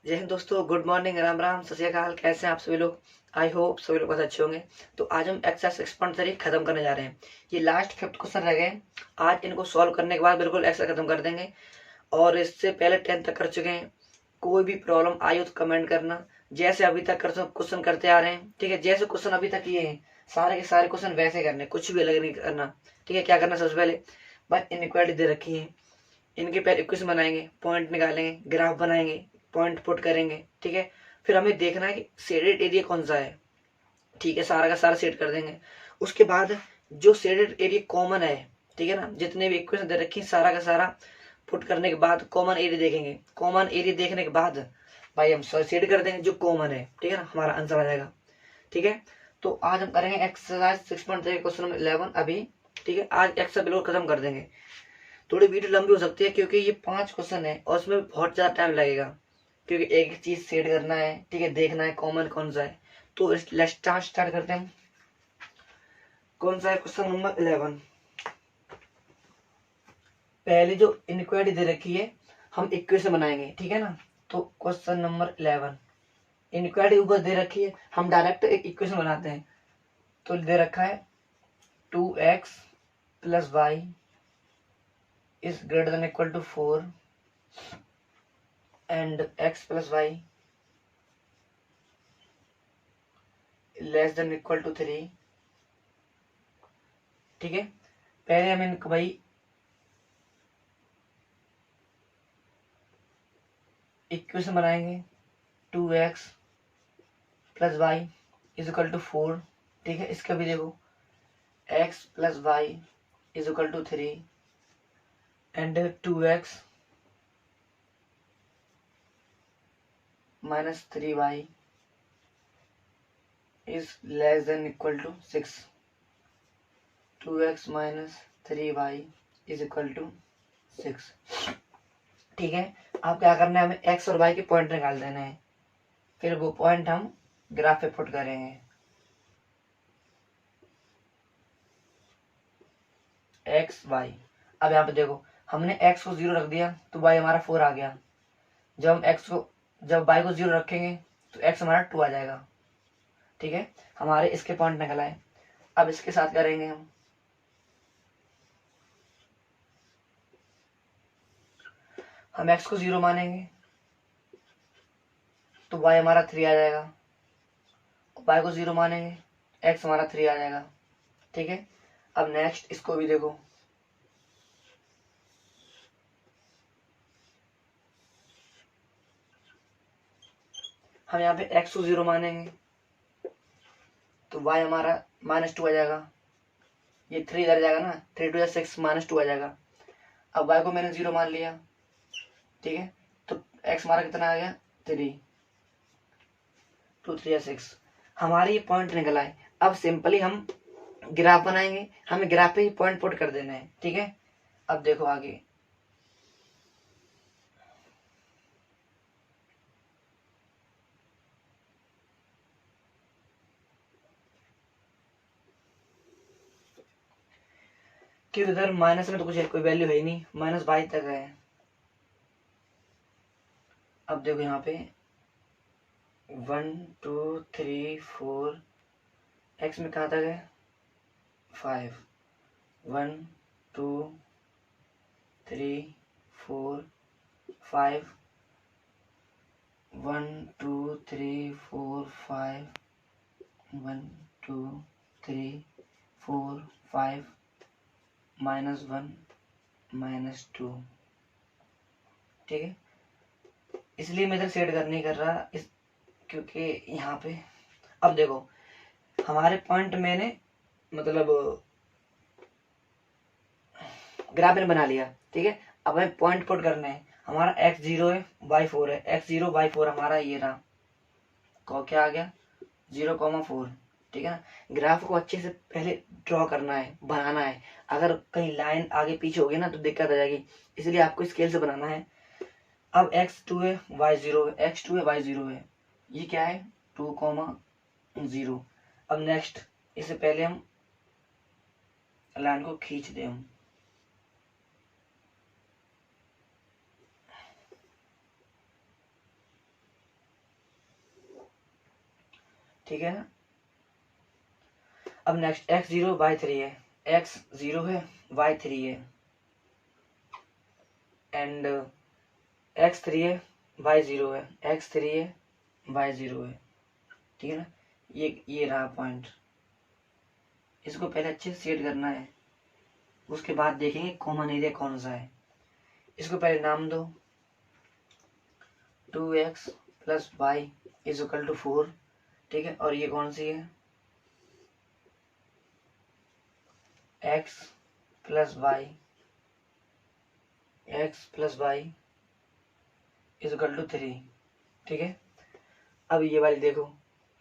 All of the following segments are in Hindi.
जय हिंद दोस्तों, गुड मॉर्निंग, राम राम, सत श्री अकाल। कैसे हैं आप सभी लोग? आई होप सभी लोग बहुत अच्छे होंगे। तो आज हम एक्सरसाइज 6.3 खत्म करने जा रहे हैं। ये लास्ट 5th क्वेश्चन रह गए। आज इनको सॉल्व करने के बाद बिल्कुल एक्सरसाइज खत्म कर देंगे। और इससे पहले 10 तक कर चुके हैं। कोई भी प्रॉब्लम आई हो तो कमेंट करना। जैसे अभी तक क्वेश्चन करते आ रहे हैं, ठीक है। जैसे क्वेश्चन अभी तक किए हैं सारे के सारे क्वेश्चन वैसे करने, कुछ भी अलग नहीं करना, ठीक है। क्या करना, सबसे पहले बस इनइक्वालिटी दे रखी है, इनके पहले इक्वेशन बनाएंगे, पॉइंट निकालेंगे, ग्राफ बनाएंगे, पॉइंट पुट करेंगे, ठीक है। फिर हमें देखना है कि शेडेड एरिया कौन सा है, ठीक है। सारा का सारा सेट कर देंगे। उसके बाद जो शेडेड एरिया कॉमन है, ठीक है ना, जितने भी इक्वेशन दे रखी सारा का सारा पुट करने के बाद कॉमन एरिया देखेंगे। कॉमन एरिया देखने के बाद भाई हम सेट कर देंगे जो कॉमन है, ठीक है ना, हमारा आंसर आ जाएगा, ठीक है। तो आज हम करेंगे एक्सरसाइज 6.3 क्वेश्चन नंबर 11 अभी, ठीक है। आज एक्सरसाइज बिल्कुल खत्म कर देंगे। थोड़ी वीडियो लंबी हो सकती है क्योंकि ये 5 क्वेश्चन है और उसमें बहुत ज़्यादा टाइम लगेगा, क्योंकि एक चीज़ सेट करना है, ठीक है, देखना है कॉमन कौन सा है। तो स्टार्ट करते हैं। कौन सा है क्वेश्चन नंबर 11। पहले जो इनक्वायरी दे रखी है हम इक्वेशन बनाएंगे, ठीक है ना। तो क्वेश्चन नंबर 11 इनक्वायरी ऊपर दे रखी है, हम डायरेक्ट एक इक्वेशन बनाते हैं। तो दे रखा है 2x + y is greater than equal to 4 and x + y less than equal to 3, ठीक है। पहले हम इनको भाई इक्वेशन बनाएंगे। 2x + y = 4, ठीक है। इसका भी देखो x + y = 3 and 2x - 3y is less than equal to 6। 2x - 3y = 6, ठीक है। अब क्या करना है, हमें x और y के पॉइंट निकाल देने हैं। फिर वो पॉइंट हम ग्राफ पे पुट करेंगे। x y, अब यहाँ पे देखो हमने x को 0 रख दिया तो y हमारा 4 आ गया। जब y को 0 रखेंगे तो x हमारा 2 आ जाएगा, ठीक है। हमारे इसके पॉइंट निकल आए। अब इसके साथ करेंगे हम x को 0 मानेंगे तो y हमारा 3 आ जाएगा। y को 0 मानेंगे x हमारा 3 आ जाएगा, ठीक है। अब नेक्स्ट इसको भी देखो, हम यहाँ पे x को 0 मानेंगे तो y हमारा -2 आ जाएगा। ये 3 इधर जाएगा ना, 3 × 2 = 6 -2 आ जाएगा। अब y को मैंने 0 मान लिया, ठीक है। तो x हमारा कितना आ गया 3, 2 3 6। हमारे ये पॉइंट निकला है। अब सिंपली हम ग्राफ बनाएंगे, हमें ग्राफ पे ही पॉइंट पुट कर देना है, ठीक है। अब देखो आगे कि इधर माइनस में तो कुछ कोई वैल्यू है ही नहीं, -22 तक है। अब देखो यहाँ पे 1 2 3 4, एक्स में कहाँ तक है 5, 1 2 3 4 5, 1 2 3 4 5, 1 2 3 4 5, -1 -2, ठीक है। इसलिए मैं इधर सेट नहीं कर रहा इस, क्योंकि यहाँ पे अब देखो हमारे पॉइंट मैंने मतलब ग्राफ मैंने बना लिया, ठीक है। अब हमें पॉइंट पुट करना है। हमारा x 0 है, y 4 है। x 0 y 4 हमारा ये रहा, क्या आ गया 0,4, ठीक है ना। ग्राफ को अच्छे से पहले ड्रॉ करना है, बनाना है। अगर कहीं लाइन आगे पीछे होगी ना तो दिक्कत आ जाएगी, इसलिए आपको स्केल से बनाना है। अब x2 है y 0 है, x2 है y 0 है, ये क्या है 2,0। अब नेक्स्ट इससे पहले हम लाइन को खींच दें हम, ठीक है ना। अब नेक्स्ट x 0 y 3 है, x 0 है y 3 है एंड x 3 है y 0 है, x 3 है y 0 है, ठीक है ना। ये रहा पॉइंट, इसको पहले अच्छे से सेट करना है, उसके बाद देखेंगे कॉमन एरिया कौन सा है। इसको पहले नाम दो 2x plus y is equal to 4, ठीक है। और ये कौन सी है, x plus y is equal to 3, ठीक है। अब ये वाली देखो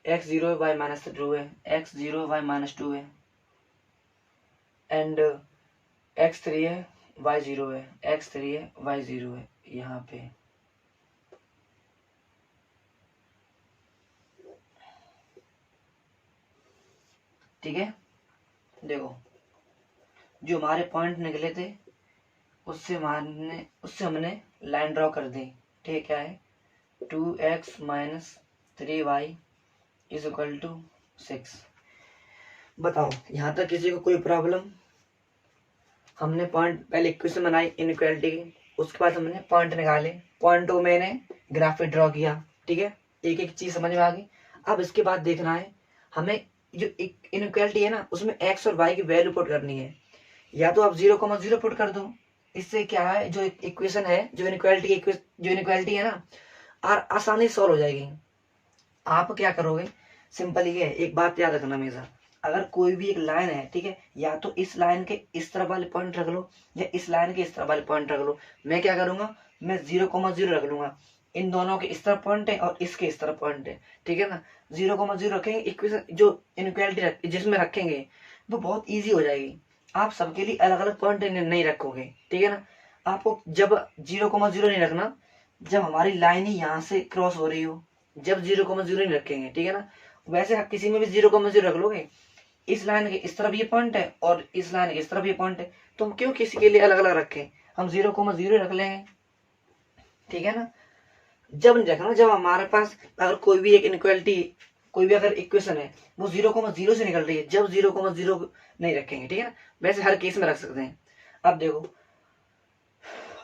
x 0 है y माइनस 2 है, x 0 y माइनस 2 है एंड x 3 है y 0 है, x 3 है y 0 है यहाँ पे। ठीक है, देखो जो हमारे पॉइंट निकले थे उससे हमने लाइन ड्रॉ कर दी, ठीक है। क्या है 2x minus 3y is equal to 6। बताओ यहाँ तक किसी को कोई प्रॉब्लम। हमने पॉइंट पहले इक्वेशन बनाई इनइक्वालिटी की, उसके बाद हमने पॉइंट निकाले, पॉइंटों में मैंने ग्राफिक ड्रॉ किया, ठीक है। एक एक चीज समझ में आ गई। अब इसके बाद देखना है हमें जो इनइक्वालिटी है ना उसमें x और y की वैल्यू पुट करनी है। या तो आप 0,0 पुट कर दो, इससे क्या है जो इक्वेशन है जो इनइक्वालिटी है ना आसानी से सॉल्व हो जाएगी। आप क्या करोगे, सिंपल ही है, एक बात याद रखना हमेशा, अगर कोई भी एक लाइन है, ठीक है, या तो इस लाइन के इस तरफ वाले पॉइंट रख लो या इस लाइन के इस तरफ वाले पॉइंट रख लो। मैं क्या करूंगा, मैं 0,0 रख लूंगा, इन दोनों के इस तरफ पॉइंट है और इसके इस तरफ पॉइंट है, ठीक है ना। 0,0 रखेंगे, इक्वेशन जो इनइक्वालिटी जिसमें रखेंगे वो बहुत ईजी हो जाएगी। आप सबके लिए अलग अलग पॉइंट नहीं रखोगे, ठीक है ना। आपको जब 0,0 नहीं रखना जब हमारी लाइन ही यहाँ से क्रॉस हो रही हो, जब 0,0 नहीं रखेंगे, ठीक है ना। वैसे आप किसी में भी 0,0 रख लोगे, इस लाइन के इस तरफ ये पॉइंट है और इस लाइन के इस तरफ ये पॉइंट है, तो हम क्यों किसी के लिए अलग अलग रखें, हम 0,0 रख लेंगे, ठीक है ना। जब नहीं रखना जब हमारे पास अगर कोई भी एक इनइक्वालिटी, कोई भी अगर इक्वेशन है वो 0,0 से निकल रही है, जब 0,0 नहीं रखेंगे, ठीक है ना। वैसे हर केस में रख सकते हैं। अब देखो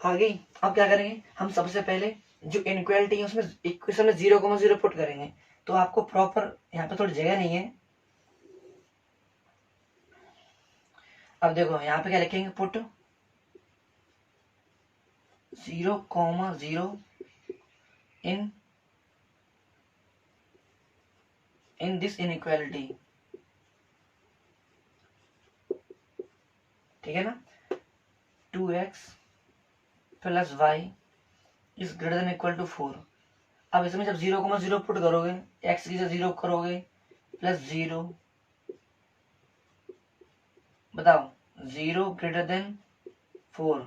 आगे अब क्या करेंगे, हम सबसे पहले जो इनइक्वालिटी है उसमें इक्वेशन में 0,0 पुट करेंगे। तो आपको प्रॉपर यहाँ पे थोड़ी जगह नहीं है। अब देखो यहाँ पे क्या लिखेंगे, पुट 0,0 इन दिस इनइक्वालिटी, ठीक है ना। 2x plus y is greater than equal to 4। अब इसमें जब 0,0 पुट करोगे, x की जगह 0 करोगे प्लस 0, बताओ 0 ग्रेटर देन 4,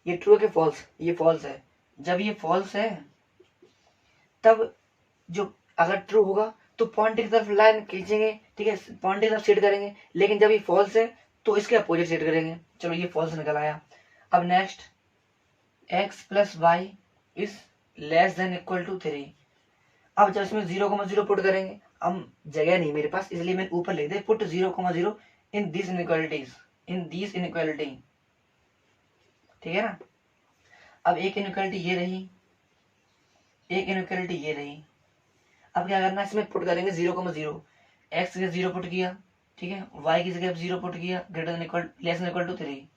ये ट्रू है कि फॉल्स, ये फॉल्स है। जब ये फॉल्स है तब जो अगर ट्रू होगा तो पॉइंट की तरफ लाइन खींचेंगे, ठीक है, पॉइंट की तरफ सेट करेंगे। लेकिन जब ये फॉल्स है तो इसके अपोजिट सेट करेंगे। चलो ये फॉल्स निकल आया। अब next x plus y is less than equal to 3। अब जब इसमें 0,0 पुट करेंगे, अब जगह नहीं मेरे पास इसलिए मैंने ऊपर लिख दिया पुट 0,0 इन दिस इनइक्वालिटी, ठीक है ना। अब एक इनइक्वालिटी ये रही, एक इनइक्वालिटी ये रही। अब क्या करना है, इसमें पुट करेंगे 0,0, x की जगह 0 पुट किया, ठीक है, y की जगह 0 पुट किया, greater than equal less than equal to 3,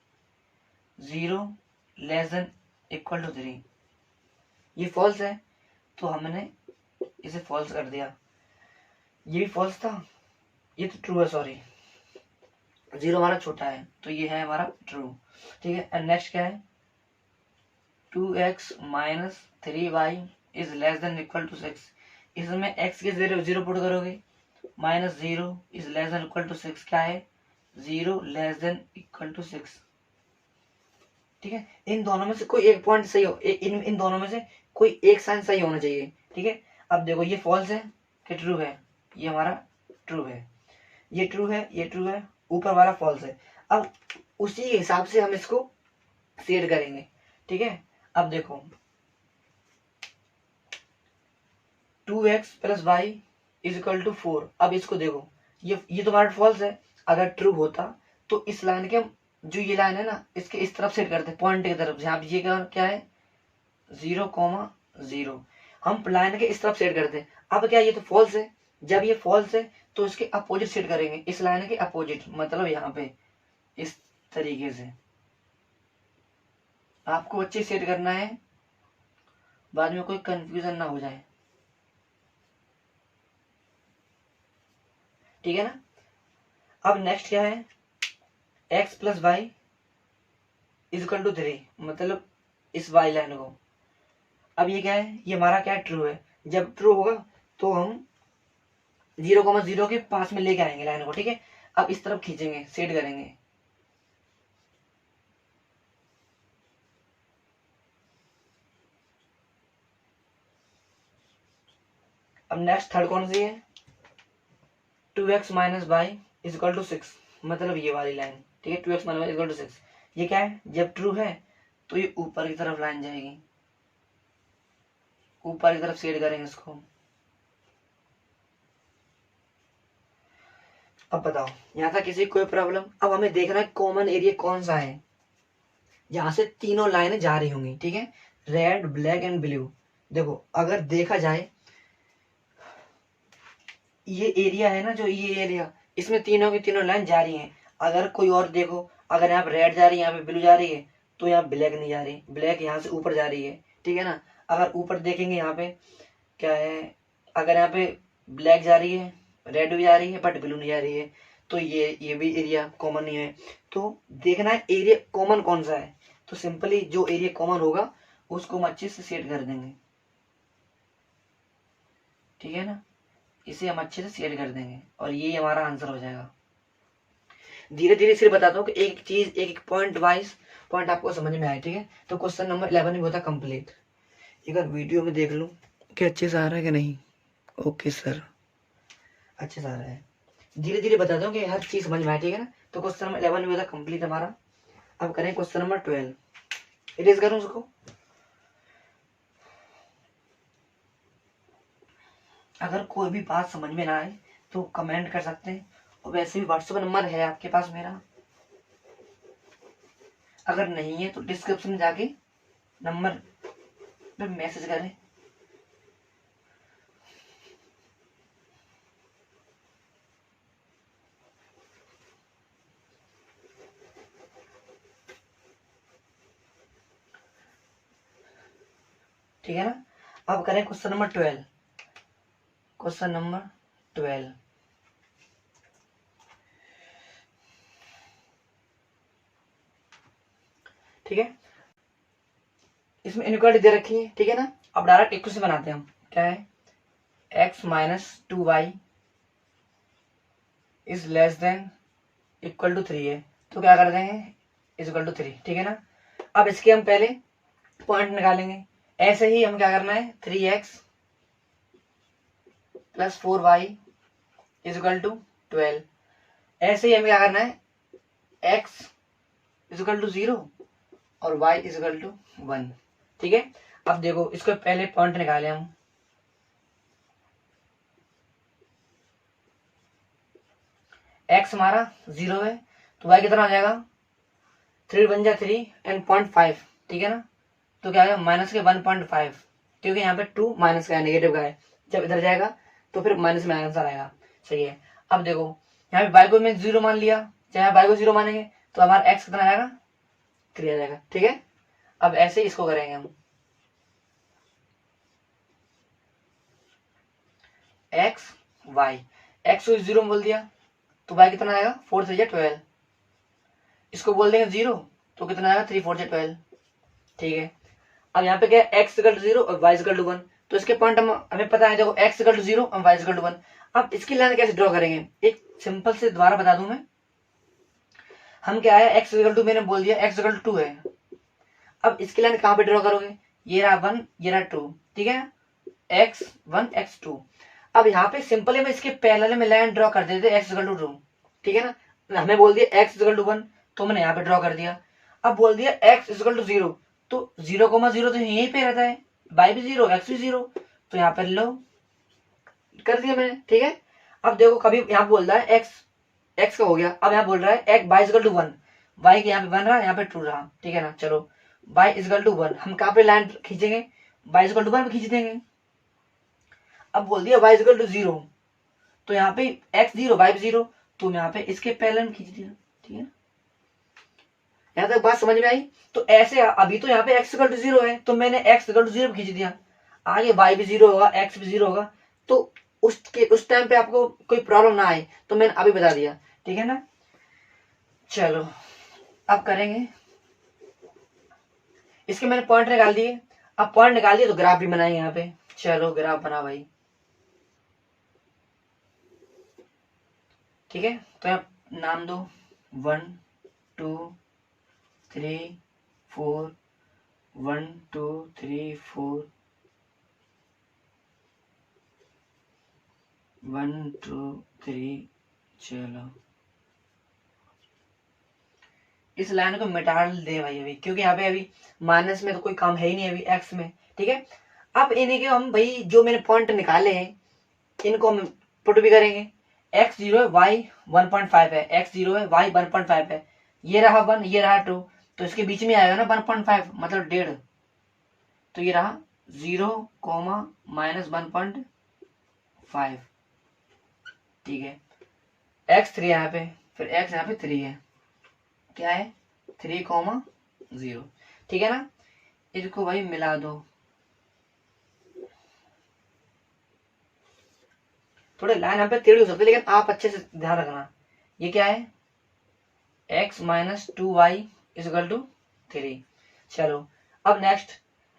0 less than equal to 3। ये फॉल्स है तो हमने इसे फॉल्स कर दिया। ये भी फॉल्स था, ये तो ट्रू है, सॉरी 0 हमारा छोटा है तो ये है हमारा ट्रू, ठीक है। एंड नेक्स्ट क्या है, 2x minus 3y is less than equal to 6। इसमें x के 0 पुट करोगे, minus 0 is less than equal to 6, क्या है 0 लेस देन इक्वल टू 6, ठीक है। इन दोनों में से कोई एक पॉइंट सही हो, इन दोनों में से कोई एक साइन सही होना चाहिए, ठीक है। अब देखो ये फॉल्स है कि ट्रू है, ये हमारा ट्रू है, ये ट्रू है, ये ट्रू है, ऊपर वाला फॉल्स है। अब उसी के हिसाब से हम इसको सेट करेंगे, ठीक है। अब देखो 2x plus y is equal to 4। अब इसको देखो, ये तुम्हारा फॉल्स है। अगर ट्रू होता तो इस लाइन के, जो ये लाइन है ना, इसके इस तरफ सेट करते, पॉइंट की तरफ। यहाँ ये क्या है 0,0, हम लाइन के इस तरफ सेट करते। अब क्या, ये तो फॉल्स है। जब ये फॉल्स है तो इसके अपोजिट सेट करेंगे, इस लाइन के अपोजिट, मतलब यहाँ पे इस तरीके से आपको अच्छे सेट करना है, बाद में कोई कंफ्यूजन ना हो जाए, ठीक है ना। अब नेक्स्ट क्या है, x plus y is equal to 3, मतलब इस वाई लाइन को। अब ये क्या है, ये हमारा क्या ट्रू है। जब ट्रू होगा तो हम 0,0 के पास में लेके आएंगे लाइन को, ठीक है। अब इस तरफ खींचेंगे, सेट करेंगे। अब नेक्स्ट थर्ड कौन सी है, 2x minus y is equal to 6, मतलब ये वाली लाइन, ठीक है। 2x minus y is equal to 6, ये क्या है, जब ट्रू है तो ये ऊपर की तरफ लाइन जाएगी, ऊपर की तरफ सेट करेंगे इसको। अब बताओ, यहाँ तक किसी कोई प्रॉब्लम। अब हमें देखना है कॉमन एरिया कौन सा है, यहाँ से तीनों लाइनें जा रही होंगी, ठीक है, रेड ब्लैक एंड ब्लू। देखो अगर देखा जाए, ये एरिया है ना, जो ये एरिया, इसमें तीनों की तीनों लाइन जा रही हैं। अगर कोई और देखो, अगर यहाँ पे रेड जा रही है, यहाँ पे ब्लू जा रही है, तो यहाँ ब्लैक नहीं जा रही, ब्लैक यहाँ से ऊपर जा रही है, ठीक है ना। अगर ऊपर देखेंगे यहाँ पे क्या है, अगर यहाँ पे ब्लैक जा रही है, रेड भी जा रही है, बट ब्लू नहीं जा रही है, तो ये भी एरिया कॉमन नहीं है। तो देखना है एरिया कॉमन कौन सा है, तो सिंपली जो एरिया कॉमन होगा उसको हम अच्छे से सेट कर देंगे, ठीक है ना। इसे हम अच्छे से सेट कर देंगे और ये हमारा आंसर हो जाएगा। धीरे धीरे सिर्फ बताता हूँ कि एक चीज, एक एक पॉइंट वाइज पॉइंट आपको समझ में आए, ठीक है। तो क्वेश्चन नंबर 11 भी होता कंप्लीट। एक बार वीडियो में देख लूँ कि अच्छे से आ रहा है कि नहीं। ओके सर, अच्छे से आ रहा है। धीरे धीरे बताता हूँ कि हर चीज समझ में आए, ठीक है ना। तो क्वेश्चन नंबर 11 भी होता कंप्लीट हमारा। अब करें क्वेश्चन नंबर 12, इरेज करूँ उसको। अगर कोई भी बात समझ में ना आए तो कमेंट कर सकते हैं, और वैसे भी व्हाट्सएप नंबर है आपके पास मेरा, अगर नहीं है तो डिस्क्रिप्शन में जाके नंबर पे मैसेज करें। ठीक है ना। अब करें क्वेश्चन नंबर 12, क्वेश्चन नंबर 12। ठीक है, इसमें इनइक्वालिटी दे रखी है, ठीक है ना। अब डायरेक्ट इक्वेशन बनाते हैं हम। क्या है, x minus 2y is less than equal to 3 है, तो क्या कर देंगे, इज इक्वल टू 3, ठीक है ना। अब इसके हम पहले पॉइंट निकालेंगे। ऐसे ही हम क्या करना है, 3x plus 4y is equal to 12। ऐसे ही हमें क्या करना है, x इज इक्वल टू 0 और y इज इक्वल टू 1, ठीक है। अब देखो इसको पहले पॉइंट निकाले हम। x हमारा 0 है तो y कितना हो जाएगा, 3 बन जा 3 एंड 0.5, ठीक है ना। तो क्या है, माइनस के 1.5, क्योंकि यहाँ पे 2 माइनस का है, नेगेटिव का है। जब इधर जाएगा तो फिर माइनस में आंसर आएगा, सही है। अब देखो यहाँ पे y को मैं 0 मान लिया, चाहे y को 0 मानेंगे तो हमारा x कितना आएगा, 3 आ जाएगा, ठीक है। अब ऐसे ही इसको करेंगे हम, x y, x को 0 बोल दिया तो y कितना आएगा, 4 3 12। इसको बोल देंगे 0 तो कितना आएगा, 3 4 12, ठीक है। अब यहाँ पे क्या है, x इक्वल टू 0 और y इक्वल टू 1, तो इसके पॉइंट हमें पता है। देखो x इक्वल टू 0 और y इक्वल टू 1। अब इसकी लाइन कैसे ड्रॉ करेंगे, एक सिंपल से दोबारा बता दूं मैं। हम क्या है, x इक्वल टू मैंने बोल दिया, x इक्वल टू 2 है। अब इसकी लाइन कहाँ पे ड्रॉ करोगे, ये रहा 1, ये रहा 2, ठीक है, x1 x2। अब यहाँ पे सिंपली मैं इसके पैरेलल में लाइन ड्रॉ कर देते x इक्वल टू 2, ठीक है ना। हमें बोल दिया x इक्वल टू 1 तो मैंने यहाँ पे ड्रॉ कर दिया। अब बोल दिया x इक्वल टू 0 तो 0,0 तो यहीं पे रहता है, y भी 0 x भी 0, तो यहाँ पर लो कर दिया मैंने, ठीक है। अब देखो कभी यहाँ बोल रहा है एक्स का हो गया, अब यहाँ बोल रहा है एक वाई इजकल टू 1, वाई के यहाँ पे 1 रहा, यहाँ पे 2 रहा, ठीक है ना। चलो वाई इजकल टू 1 हम कहाँ पे लाइन खींचेंगे, वाई इजकल टू 1 पे खींच देंगे। अब बोल दिया वाई इजकल टू 0, तो यहाँ पे एक्स 0 वाई 0, तो यहाँ पे इसके पैरेलल में खींच दिया, ठीक है ना। यहाँ तक बात समझ में आई। तो ऐसे अभी तो यहाँ पे एक्स इक्वल टू 0 है, तो मैंने एक्स इक्वल टू 0 खींच दिया, आगे वाई भी 0 होगा, एक्स भी 0 होगा, तो उस टाइम पे आपको कोई प्रॉब्लम ना आए, तो मैंने अभी बता दिया, ठीक है ना। चलो अब करेंगे, इसके मैंने पॉइंट निकाल दिए। अब पॉइंट निकाल दिए तो ग्राफ भी बनाएंगे यहाँ पे। चलो ग्राफ बना भाई, ठीक है। तो आप नाम दो 1 2 3 4, 1 2 3 4, 1 2 3। चलो इस लाइन को मिटा दे भाई अभी, क्योंकि यहाँ पे अभी माइनस में तो कोई काम है ही नहीं अभी एक्स में, ठीक है। अब इन्हीं के हम भाई जो मैंने पॉइंट निकाले हैं इनको हम पुट भी करेंगे। एक्स 0 है, वाई 1.5 है, एक्स 0 है, वाई 1.5 है, ये रहा 1, ये रहा 2, तो इसके बीच में आएगा ना 1.5, मतलब 1.5, तो ये रहा 0, माइनस 1.5, ठीक है। एक्स 3 यहाँ पे, फिर एक्स यहाँ पे 3 है, क्या है 3,0, ठीक है ना। इसको भाई मिला दो, थोड़े लाइन यहाँ पे टेढ़ी हो सकती है, लेकिन आप अच्छे से ध्यान रखना। ये क्या है x minus 2y is equal to 3। चलो अब नेक्स्ट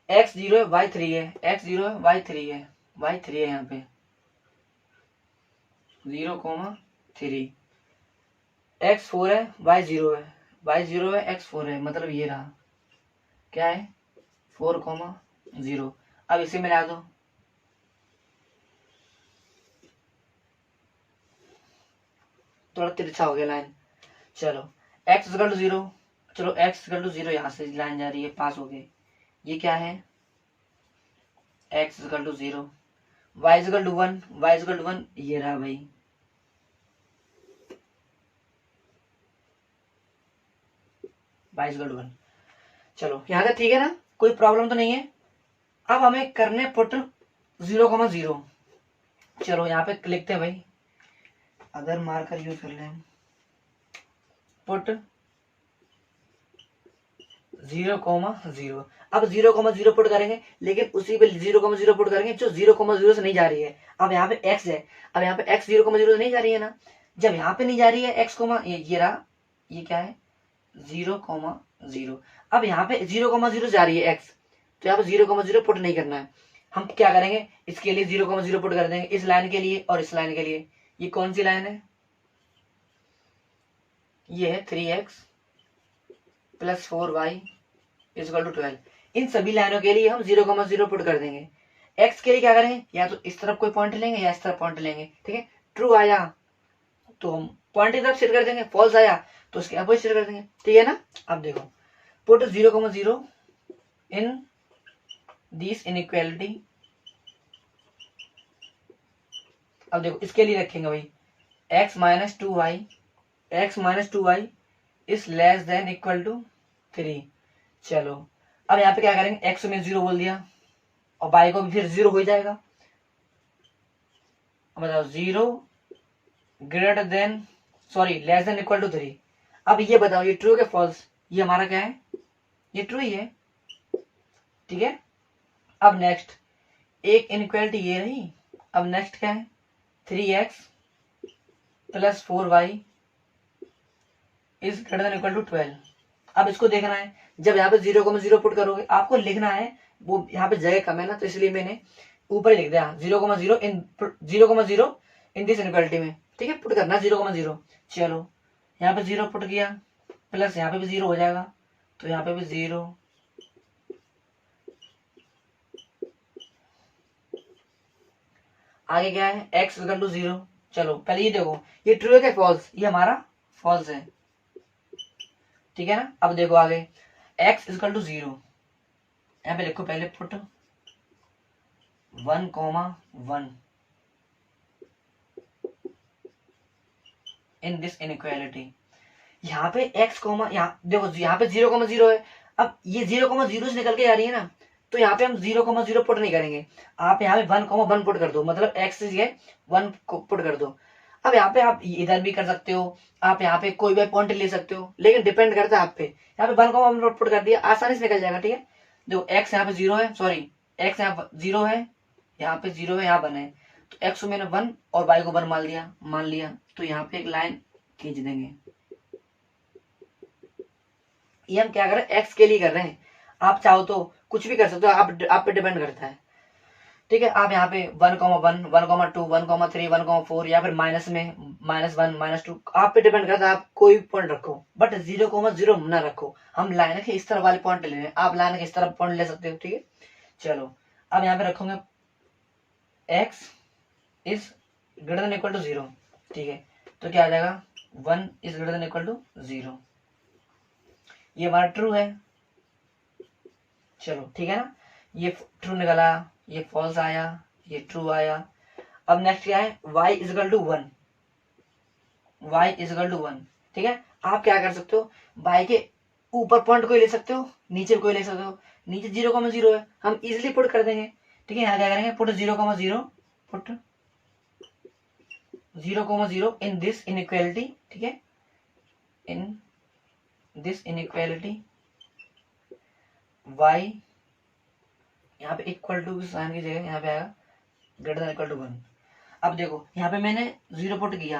x 0 है, y 3 है, x 0 है, y 3 है, y 3 है, यहाँ पे 0,3, x 4 है, y 0 है, y 0 है, x 4 है, मतलब ये रहा क्या है 4,0। अब इसे मिला दो, थोड़ा तिरछा हो गया लाइन। चलो x इक्वल टू 0, चलो x इक्वल टू 0 यहाँ से लाइन जा रही है, पास हो गए। ये क्या है x equal to 0, y equal to 1, y equal to 1, ये रहा भाई y इक्वल टू 1। चलो यहाँ तक ठीक है ना, कोई प्रॉब्लम तो नहीं है। अब हमें करने पुट 0,0। चलो यहाँ पे लिखते हैं भाई, अगर मार्कर यूज कर लें, पुट 0,0। अब 0,0 पुट करेंगे, लेकिन उसी पे 0,0 पुट करेंगे जो 0,0 से नहीं जा रही है। अब यहाँ पे x है, अब यहाँ पे x 0,0 से नहीं जा रही है ना, जब यहाँ पे नहीं जा रही है x, ये रहा, ये क्या है 0,0। अब यहाँ पे 0,0 जा रही है x, तो यहाँ पे 0,0 पुट नहीं करना है। हम क्या करेंगे, इसके लिए 0,0 पुट कर देंगे, इस लाइन के लिए और इस लाइन के लिए। ये कौन सी लाइन है, ये है 3x plus 4y equal to 12। इन सभी लाइनों के लिए हम 0,0 पुट कर देंगे। x के लिए क्या करेंगे, या तो इस तरफ कोई पॉइंट लेंगे या इस तरफ पॉइंट लेंगे, ठीक है। ट्रू आया तो हम पॉइंट की तरफ सेट कर देंगे, फॉल्स आया तो उसके अपोजिट सेट कर देंगे, ठीक है ना। अब देखो पुट 0,0 इन दिस इनइक्वालिटी। अब देखो इसके लिए रखेंगे भाई x minus 2y, x minus 2y is less than equal to 3। चलो अब यहाँ पे क्या करेंगे, x में 0 बोल दिया और y को भी फिर 0 हो जाएगा। अब बताओ 0 greater than, sorry less than equal to 3। अब ये बताओ ये ट्रू है फॉल्स, ये हमारा क्या है, ये ट्रू ही है, ठीक है। अब नेक्स्ट एक इनइक्वालिटी ये रही, अब नेक्स्ट क्या है 3x plus 4y is greater than equal to 12। अब इसको देखना है, जब यहाँ पे 0,0 पुट करोगे आपको लिखना है, वो यहाँ पे जगह कम है ना, तो इसलिए मैंने ऊपर ही लिख दिया 0,0 इन दिस इनइक्वालिटी में, ठीक है। पुट करना 0,0। चलो यहाँ पे 0 पुट किया, प्लस यहाँ पे भी 0 हो जाएगा, तो यहाँ पे भी 0, आगे क्या है x इक्वल टू 0। चलो पहले ये देखो ये ट्रू है क्या फॉल्स, ये हमारा फॉल्स है, ठीक है ना। अब देखो आगे x इक्वल टू 0, यहाँ पे लिखो पहले पुट 1,1, इन दिस इनइक्वालिटी। यहाँ पे x कॉमा, यहाँ देखो यहाँ पे 0,0 है। अब ये 0,0 से निकल के आ रही है ना, तो यहाँ पे हम 0,0 पुट नहीं करेंगे। आप यहाँ पे 1,1 पुट कर दो, मतलब x से जगह 1 को पुट कर दो। अब यहाँ पे आप इधर भी कर सकते हो, आप यहाँ पे कोई भी पॉइंट ले सकते हो, लेकिन डिपेंड करता है आप पे। यहाँ पे 1,1 पुट कर दिया, आसानी से निकल जाएगा। ठीक है, देखो x यहाँ पे 0 है, सॉरी x यहाँ 0 है, यहाँ पे 0 है, यहाँ 1 है, तो x को मैंने 1 और y को 1 मान लिया, तो यहाँ पे एक लाइन खींच देंगे। ये हम क्या कर रहे हैं, एक्स के लिए कर रहे हैं। आप चाहो तो कुछ भी कर सकते हो, आप पे डिपेंड करता है। ठीक है, आप यहाँ पे 1,1, 1,2, 1,3, 1,4 या फिर माइनस में -1, -2, आप पे डिपेंड करता है। आप कोई भी पॉइंट रखो, बट 0,0 ना रखो। हम लाइन के इस तरह वाले पॉइंट ले रहे हैं, आप लाइन के इस तरह पॉइंट ले सकते हो। ठीक है, चलो अब यहाँ पे रखोगे x is greater than equal to 0। ठीक है, तो क्या आ जाएगा, 1 is greater than equal to 0। ये हमारा ट्रू है। चलो ठीक है ना, ये ट्रू निकला, ये फॉल्स आया, ये ट्रू आया। अब नेक्स्ट क्या है, y is equal to 1, y is equal to 1। ठीक है, आप क्या कर सकते हो, y के ऊपर पॉइंट को ले सकते हो, नीचे कोई ले सकते हो। नीचे 0,0 है, हम इजिली पुट कर देंगे। ठीक है, यहाँ क्या करेंगे, put 0,0, put 0,0 in this inequality. ठीक है, इन दिस इनइक्वालिटी y, यहाँ पे इक्वल टू की साइन की जगह यहाँ पे आएगा ग्रेटर देन इक्वल टू 1। अब देखो यहाँ पे मैंने 0 पुट किया,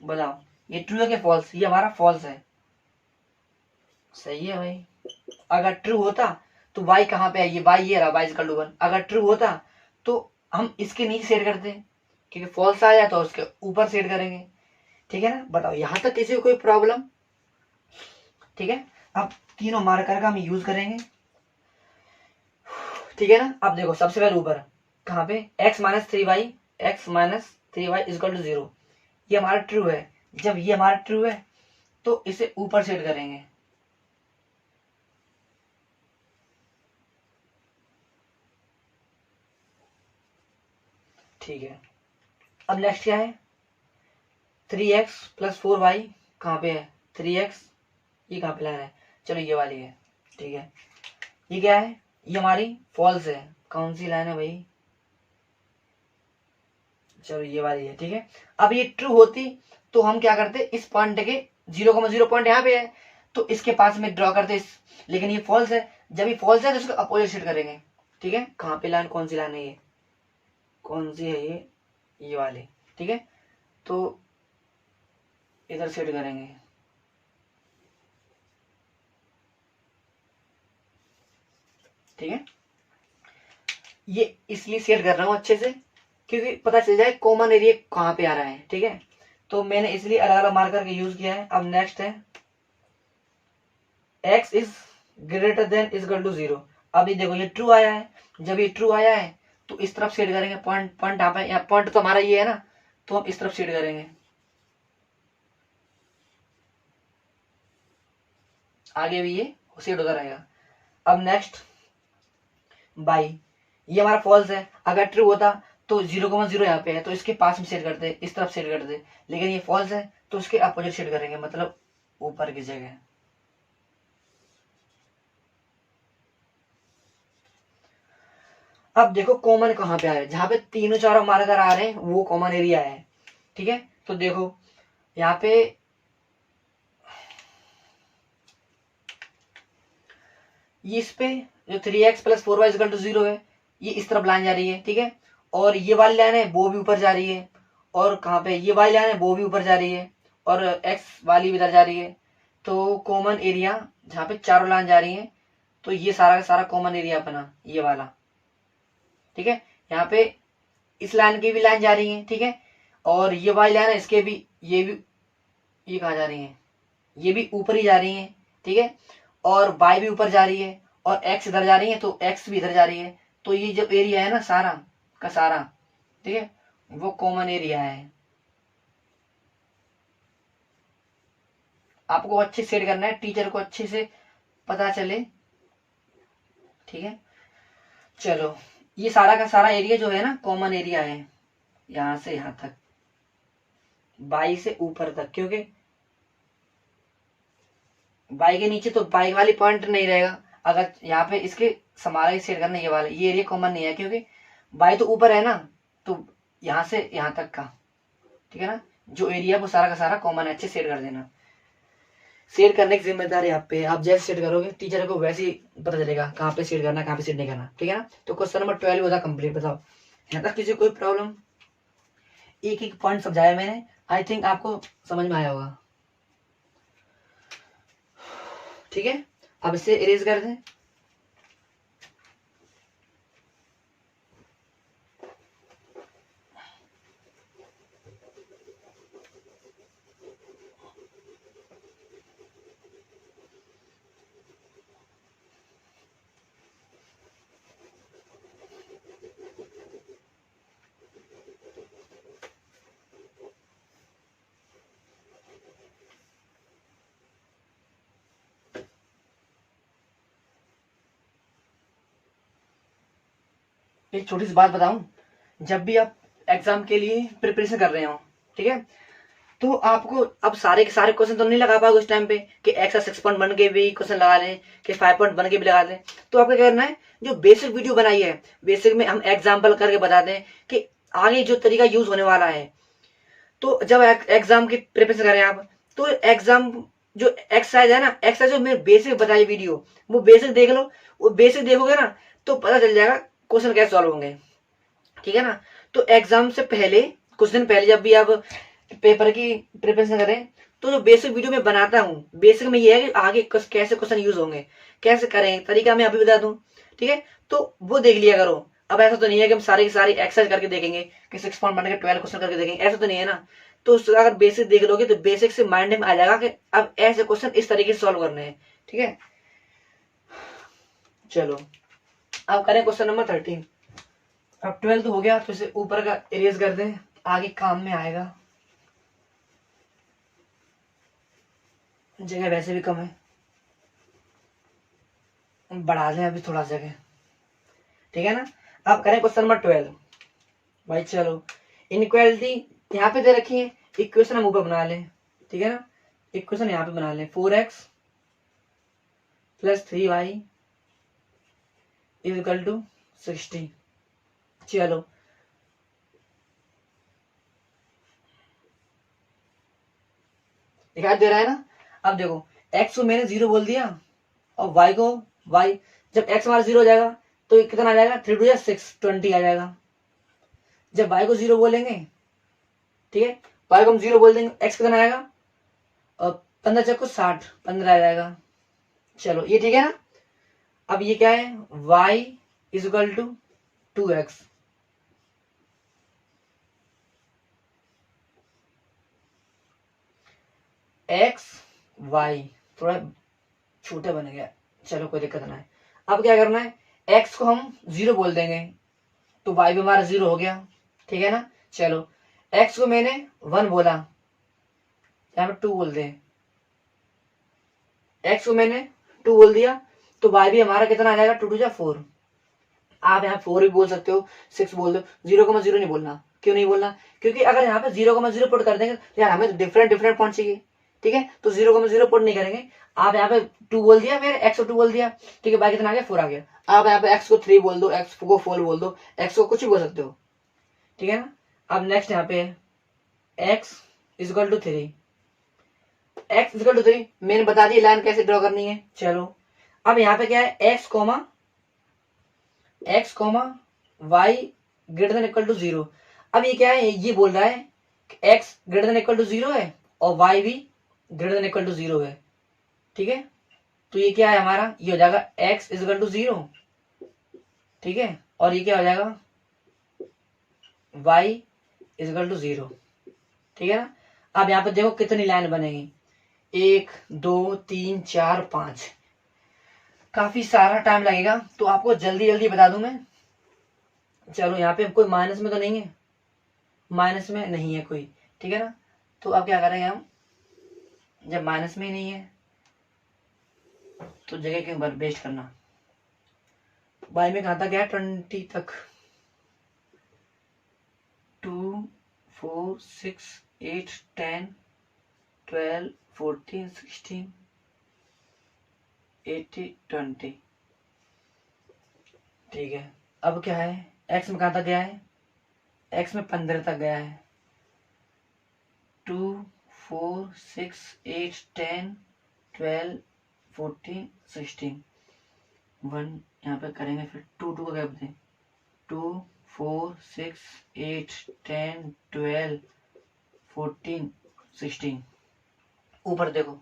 बताओ ये ट्रू है कि फॉल्स? ये हमारा फॉल्स है। सही है भाई, अगर ट्रू होता तो y कहाँ पे है, ये y ये रहा, y इक्वल टू 1। अगर ट्रू होता तो हम इसके नीचे सेट करते, क्योंकि फॉल्स आया तो उसके ऊपर सेट करेंगे। ठीक है ना, बताओ यहाँ तक किसी को कोई प्रॉब्लम? ठीक है, अब तीनों मार्कर का हम यूज करेंगे। ठीक है ना, अब देखो सबसे पहले ऊपर कहाँ पे, x - 3y, x - 3y equal to 0। ये हमारा ट्रू है। जब ये हमारा ट्रू है तो इसे ऊपर सेट करेंगे। ठीक है, अब नेक्स्ट क्या है, 3x + 4y कहाँ पे है, 3x ये कहाँ पे लाना है, चलो ये वाली है। ठीक है, ये क्या है, ये हमारी फॉल्स है। कौन सी लाइन है भाई, चलो ये वाली है। ठीक है, अब ये ट्रू होती तो हम क्या करते, इस पॉइंट के 0,0 पॉइंट यहाँ पे है तो इसके पास में ड्रॉ करते, लेकिन ये फॉल्स है। जब ये फॉल्स है तो इसको अपोजिट सेट करेंगे। ठीक है, कहाँ पे लाइन, कौन सी लाइन है, ये कौन सी है, ये वाली। ठीक है, तो इधर सेट करेंगे। ठीक है, ये इसलिए सेट कर रहा हूँ अच्छे से क्योंकि पता चल जाए कॉमन एरिया कहाँ पे आ रहा है। ठीक है, तो मैंने इसलिए अलग अलग मार्कर के यूज किया है। अब नेक्स्ट है x is greater than equal to 0। अब ये देखो ये ट्रू आया है, जब ये ट्रू आया है तो इस तरफ सेट करेंगे। पॉइंट पॉइंट यहाँ पे, यहाँ पॉइंट तो हमारा ये है ना, तो हम इस तरफ सेट करेंगे। आगे भी ये सेट होता रहेगा। अब नेक्स्ट बाई, ये हमारा फॉल्स है। अगर ट्रू होता तो 0,0 यहाँ पे है तो इसके पास में सेट करते, इस तरफ सेट करते, लेकिन ये फॉल्स है तो इसके अपोजिट सेट करेंगे, मतलब ऊपर की जगह। अब देखो कॉमन कहाँ पे आ रहा है, जहां पे तीनों चारों मार्कर आ रहे हैं वो कॉमन एरिया है। ठीक है, तो देखो यहाँ पे ये इस पे जो 3x + 4y = 0 है, ये इस तरफ लाइन जा रही है। ठीक है, और ये वाली लाइन है वो भी ऊपर जा रही है, और कहाँ पे ये वाली लाइन है वो भी ऊपर जा रही है, और x वाली भी इधर जा रही है। तो कॉमन एरिया जहाँ पे चारों लाइन जा रही है, तो ये सारा का सारा कॉमन एरिया बना ये वाला। ठीक है, यहाँ पे इस लाइन की भी लाइन जा रही है। ठीक है, और ये वाली लाइन है इसके भी, ये कहाँ जा रही है, ये भी ऊपर ही जा रही है। ठीक है, और y भी ऊपर जा रही है, और x इधर जा रही है तो x भी इधर जा रही है। तो ये जो एरिया है ना सारा का सारा, ठीक है, वो कॉमन एरिया है। आपको अच्छे सेट करना है, टीचर को अच्छे से पता चले। ठीक है, चलो ये सारा का सारा एरिया जो है ना कॉमन एरिया है, यहाँ से यहाँ तक। बाई से ऊपर तक, क्योंकि बाई के नीचे तो बाई वाली पॉइंट नहीं रहेगा। अगर यहाँ पे इसके समारा सेट करना ये वाला, ये एरिया कॉमन नहीं है क्योंकि बाई तो ऊपर है ना, तो यहाँ से यहाँ तक का, ठीक है ना, जो एरिया वो सारा का सारा कॉमन है, अच्छे सेट कर देना। सेट करने की जिम्मेदारी आप पे, आप जैसे सेट करोगे टीचर को वैसे ही पता चलेगा कहाँ पे सेट करना, कहाँ पे सेट नहीं करना, ठीक है ना। तो क्वेश्चन नंबर 12 होता कंप्लीट। बताओ यहाँ तक किसी कोई प्रॉब्लम? एक एक पॉइंट समझाया मैंने, आई थिंक आपको समझ में आया होगा, ठीक है। अब इसे इरेज कर दें। एक छोटी सी बात बताऊं, जब भी आप एग्जाम के लिए प्रिपरेशन कर रहे हो, ठीक है, तो आपको अब सारे के सारे क्वेश्चन तो नहीं लगा पाओगे उस टाइम पे कि एक्स 6 पॉइंट बन के भी क्वेश्चन लगा लें, कि 5 पॉइंट बन के भी लगा लें। तो आपको क्या करना है, जो बेसिक वीडियो बनाई है, बेसिक में हम एग्जाम्पल करके बताते हैं कि आगे जो तरीका यूज होने वाला है। तो जब एग्जाम की प्रिपरेशन करें आप, तो एग्जाम जो एक्सरसाइज है ना, एक्सरसाइज जो मैंने बेसिक बताई वीडियो, वो बेसिक देख लो। वो बेसिक देखोगे ना तो पता चल जाएगा क्वेश्चन कैसे सॉल्व होंगे, ठीक है ना। तो एग्जाम से पहले, कुछ दिन पहले जब भी आप पेपर की प्रिपरेशन करें, तो जो बेसिक वीडियो में बनाता हूँ, बेसिक में ये है कि आगे कैसे क्वेश्चन यूज होंगे, कैसे करें, तरीका मैं अभी बता दूं, ठीक है। तो वो देख लिया करो। अब ऐसा तो नहीं है कि हम सारी की सारी एक्सरसाइज करके देखेंगे कि 6 पॉइंट बन के 12 क्वेश्चन करके देखेंगे, ऐसा तो नहीं है ना। तो अगर बेसिक देख लोगे तो बेसिक से माइंड में आ जाएगा कि अब ऐसे क्वेश्चन इस तरीके से सॉल्व करने हैं, ठीक है। चलो अब करें क्वेश्चन नंबर 13। अब 12 हो गया, तो इसे ऊपर का इरेज कर दें, आगे काम में आएगा। जगह वैसे भी कम है, बढ़ा दें अभी थोड़ा जगह, ठीक है ना। अब करें क्वेश्चन नंबर 12। भाई चलो, इनइक्वालिटी यहाँ पे दे रखी है, इक्वेशन हम ऊपर बना लें, ठीक है ना। इक्वेशन यहाँ पे बना लें, 4x + 3y = 60। चलो दिखाई दे रहा है ना। अब देखो x को मैंने 0 बोल दिया, और y को y, जब x हमारा 0 हो जाएगा तो ये कितना आ जाएगा, 3 2 6 20 आ जाएगा। जब y को 0 बोलेंगे, ठीक है, y को हम 0 बोल देंगे, x कितना आएगा, और 15 चक्को 60, 15 आ जाएगा। चलो ये ठीक है ना। अब ये क्या है, y = 2x। x y थोड़ा छोटा बन गया, चलो कोई दिक्कत ना है। अब क्या करना है, x को हम 0 बोल देंगे, तो y भी हमारा 0 हो गया, ठीक है ना। चलो x को मैंने 1 बोला, यहाँ पे 2 बोल दें, x को मैंने 2 बोल दिया, तो y भी हमारा कितना आ जाएगा, 2 2 4। आप यहाँ 4 भी बोल सकते हो, 6 बोल दो, 0,0 नहीं बोलना। क्यों नहीं बोलना, क्योंकि अगर यहाँ पे 0,0 पुट कर देंगे तो यार हमें डिफरेंट डिफरेंट पॉइंट चाहिए, ठीक है। तो 0,0 पुट नहीं करेंगे। आप यहाँ पे 2 बोल दिया, फिर x को 2 बोल दिया, ठीक है, बाकी कितना आ गया, 4 आ गया। आप यहाँ पे x को 3 बोल दो, x को 4 बोल दो, x को कुछ भी बोल सकते हो, ठीक है ना। अब नेक्स्ट यहाँ पे x = 3, x = 3 मैंने बता दी लाइन कैसे ड्रॉ करनी है। चलो अब यहाँ पे क्या है, x, y > 0। अब ये क्या है, ये बोल रहा है x > 0 है और y भी > 0 है, ठीक है। तो ये क्या है हमारा, ये हो जाएगा x = 0, ठीक है, और ये क्या हो जाएगा, y = 0, ठीक है ना। अब यहाँ पे देखो कितनी लाइन बनेगी, 1 2 3 4 5, काफी सारा टाइम लगेगा, तो आपको जल्दी जल्दी बता दूं मैं। चलो यहाँ पे कोई माइनस में तो नहीं है, माइनस में नहीं है कोई, ठीक है ना। तो अब क्या करेंगे हम, जब माइनस में ही नहीं है तो जगह के ऊपर वेस्ट करना। बाई में कहा था क्या, 20 तक, 2 4 6 8 10 12 14 16 80 20। ठीक है, अब क्या है, x में कहाँ तक गया है, x में 15 तक गया है। 2 4 6 8 10 12 14 16 1 यहाँ पे करेंगे, फिर 2 2 का गैप दें। 2 4 6 8 10 12 14 16 ऊपर देखो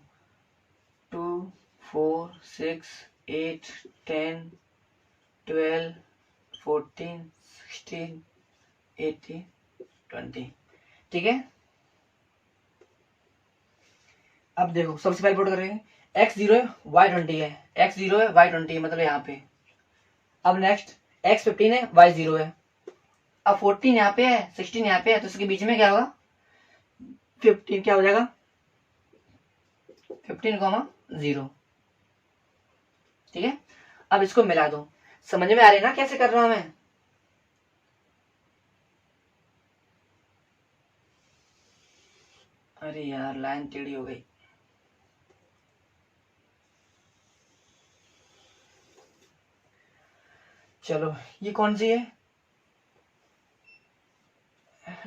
2 4 6 8 10 12 14 16 80 20। ठीक है, अब देखो सबसे पहले पुट करेंगे, x 0 है y 20 है, x 0 है y 20 है, मतलब यहाँ पे। अब नेक्स्ट x 15 है y 0 है। अब 14 यहाँ पे है 16 यहाँ पे है, तो इसके बीच में क्या होगा, 15 क्या हो जाएगा, 15,0। ठीक है, अब इसको मिला दो। समझ में आ रही है ना कैसे कर रहा हूं मैं। अरे यार लाइन टेढ़ी हो गई। चलो ये कौन सी है,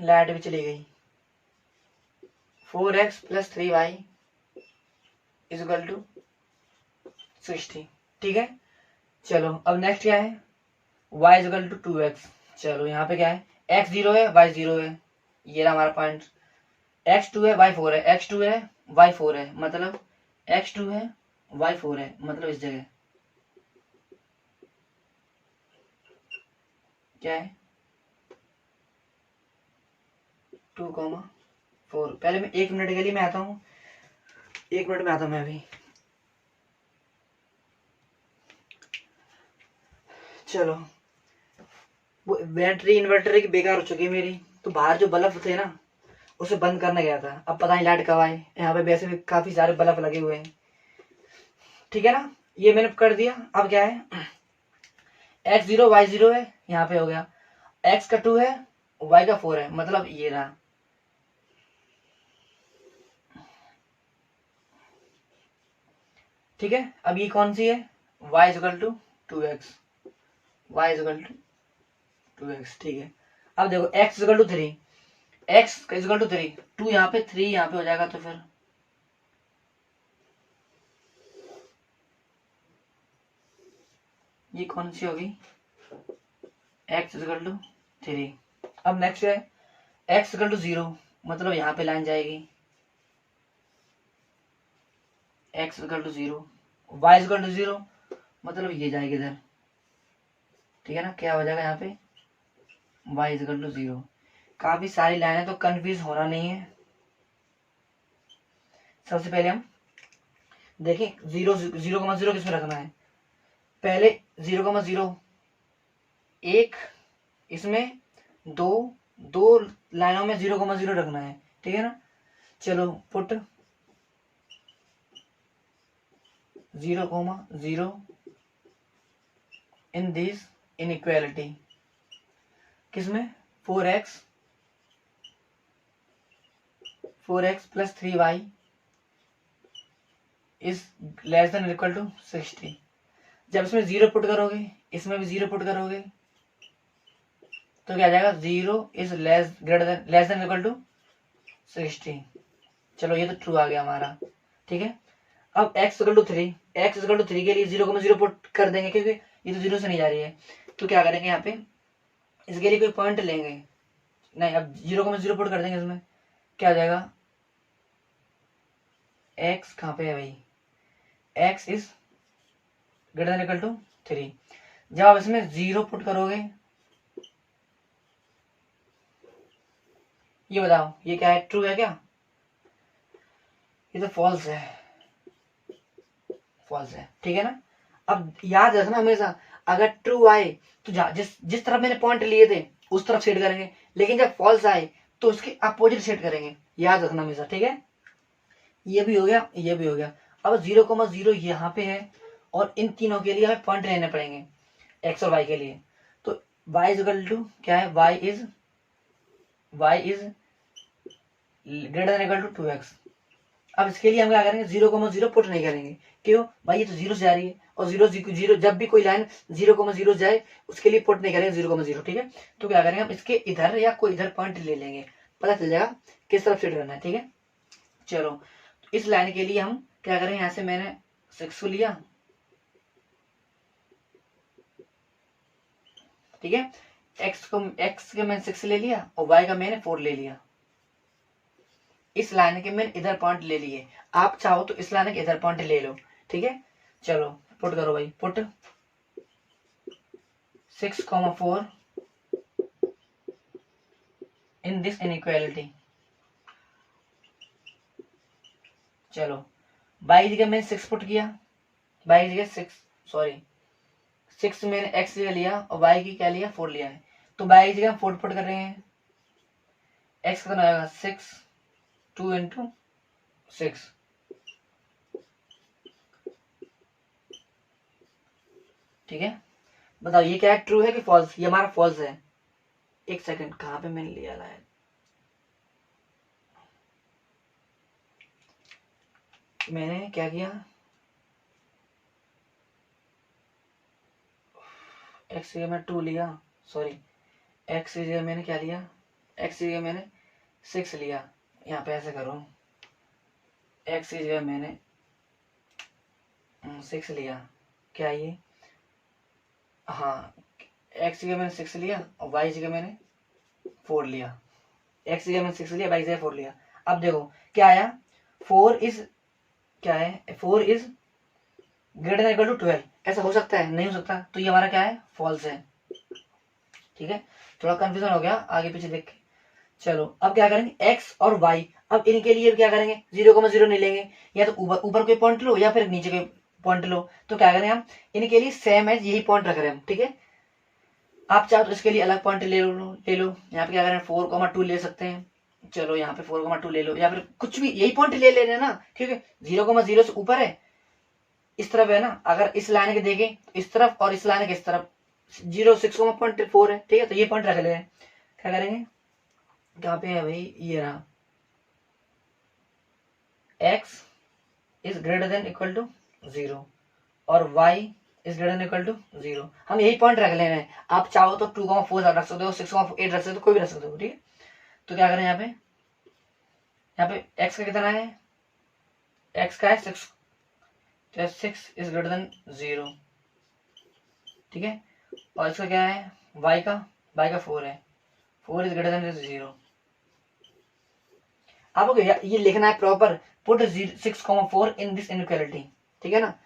लाइट भी चली गई। 4x + 3y = 60। ठीक है, चलो अब नेक्स्ट क्या है, y = 2x। चलो यहाँ पे क्या है, x 0 है y 0 है, ये रहा हमारा पॉइंट। x 2 है y 4 है, x 2 है y 4 है, मतलब x 2 है y 4 है, मतलब इस जगह क्या है 2,4। पहले मैं 1 मिनट के लिए मैं आता हूँ, 1 मिनट में आता हूँ मैं अभी। चलो वो बैटरी इन्वर्टर की बेकार हो चुकी है मेरी, तो बाहर जो बल्ब थे ना उसे बंद करने गया था, अब पता नहीं लाइट कब आए। यहाँ पे वैसे भी काफी सारे बल्ब लगे हुए हैं। ठीक है ना, ये मैंने कर दिया। अब क्या है, x 0 y 0 है, यहाँ पे हो गया, x का 2 है y का 4 है, मतलब ये रहा। ठीक है, अब ये कौन सी है, y = 2x, y = 2x। ठीक है, अब देखो x = 3, x = 3, 2 यहाँ पे 3 यहाँ पे हो जाएगा, तो फिर ये कौन सी होगी, x = 3। अब नेक्स्ट है x = 0, मतलब यहाँ पे लाइन जाएगी, x = 0, y = 0, मतलब ये जाएगी इधर। ठीक है ना, क्या हो जाएगा यहाँ पे y = 0। काफी सारी लाइनें, तो कंफ्यूज होना नहीं है। सबसे पहले हम देखें 0,0 किसमें रखना है। पहले 0,0 एक, इसमें दो दो लाइनों में 0,0 रखना है। ठीक है ना, चलो पुट 0,0 इन दिस इनइक्वालिटी, किसमें 4x + 3y ≤ 60। जब इसमें 0 पुट करोगे, इसमें भी 0 पुट करोगे, तो क्या आ जाएगा, 0 इज लेस देन = 60। चलो ये तो ट्रू आ गया हमारा। ठीक है, अब x = 3, x = 3 के लिए 0,0 पुट कर देंगे, क्योंकि ये तो 0 से नहीं जा रही है। तो क्या करेंगे, यहाँ पे इसके लिए कोई पॉइंट लेंगे नहीं, अब 0,0 पुट कर देंगे। इसमें क्या आ जाएगा, x कहाँ पे है भाई, x इज ग्रेटर देन = 3। जब आप इसमें 0 पुट करोगे, ये बताओ ये क्या है, ट्रू है क्या, ये तो फॉल्स है, फॉल्स है। ठीक है ना, अब याद रखना हमेशा, अगर ट्रू आए तो जिस जिस तरफ मैंने पॉइंट लिए थे उस तरफ सेट करेंगे, लेकिन जब फॉल्स आए तो उसके अपोजिट सेट करेंगे, याद रखना हमेशा। ठीक है, ये भी हो गया, ये भी हो गया। अब 0,0 यहाँ पे है, और इन तीनों के लिए हमें पॉइंट लेने पड़ेंगे, x और y के लिए। तो y = क्या है, y is greater than equal to 2x। अब इसके लिए हम क्या करेंगे, 0,0 पुट नहीं करेंगे। क्यों भाई, ये तो 0 से जा रही है और 0 जब भी कोई लाइन 0,0 जाए उसके लिए पुट नहीं करेंगे 0,0, ठीक है। तो क्या करेंगे, हम इसके इधर या कोई इधर पॉइंट ले लेंगे, पता चल जाएगा किस तरफ सेट करना है, ठीक है। चलो तो इस लाइन के लिए हम क्या करेंगे, यहां से मैंने 6 को लिया, ठीक है। x का मैंने 6 ले लिया और y का मैंने 4 ले लिया। इस लाइन के मैंने इधर पॉइंट ले लिए, आप चाहो तो इस लाइन के इधर पॉइंट ले लो, ठीक है। चलो पुट करो भाई, पुट 6,4 इन दिस इनइक्वालिटी। चलो y जगह मैंने 6 पुट किया, y जगह 6 मैंने x जगह लिया और y की क्या लिया, 4 लिया है। तो y जगह 4 पुट कर रहे हैं, x कितना आएगा 6, 2 इंटू 6, ठीक है। बताओ ये क्या है, ट्रू है कि फॉल्स? ये हमारा फॉल्स है। एक सेकंड, कहां पे मैंने लिया है, मैंने क्या किया, x जगह मैं 2 लिया, सॉरी x जगह मैंने क्या लिया, x जगह मैंने 6 लिया। यहाँ पे ऐसे करो, x की जगह मैंने 6 लिया, क्या ये, हाँ x जगह मैंने 6 लिया और y जगह मैंने 4 लिया। x जगह मैंने 6 लिया, y जगह 4 लिया। अब देखो क्या आया, 4 इज क्या है, 4 is greater than equal to 12। ऐसा हो सकता है? नहीं हो सकता। तो ये हमारा क्या है, फॉल्स है, ठीक है। थोड़ा कंफ्यूजन हो गया आगे पीछे देख के। चलो अब क्या करेंगे, x और y, अब इनके लिए क्या करेंगे, 0,0 नहीं लेंगे, या तो ऊपर कोई पॉइंट लो या फिर नीचे कोई पॉइंट लो। तो क्या करेंगे हम, इनके लिए सेम एज यही पॉइंट रख रहे हैं हम, ठीक है। आप चाहो तो इसके लिए अलग पॉइंट ले लो। यहाँ पे क्या करें, 4,2 ले सकते हैं। चलो यहाँ पे 4,2 ले लो, या फिर कुछ भी यही पॉइंट ले लेना ना, ठीक है। 0,0 से ऊपर है, इस तरफ है ना, अगर इस लाइन के देखें इस तरफ और इस लाइन के इस तरफ 0,6,4 है, ठीक है। तो ये पॉइंट रख ले, क्या करेंगे, कहाँ पे है भाई, ये रहा, x is greater than equal to 0 और y is greater than equal to 0। हम यही पॉइंट रख लेना है। आप चाहो तो 2,4 रख सकते हो, 6,8 रख सकते हो, कोई भी रख सकते हो, ठीक है। तो क्या करें, यहाँ पे x का कितना है, x का है 6, तो 6 इज ग्रेटर देन 0, ठीक है। और इसका क्या है, y का 4 है, 4 इज ग्रेटर देन 0। आपको ये लिखना है proper, put 6,4 in this inequality, ठीक है ना।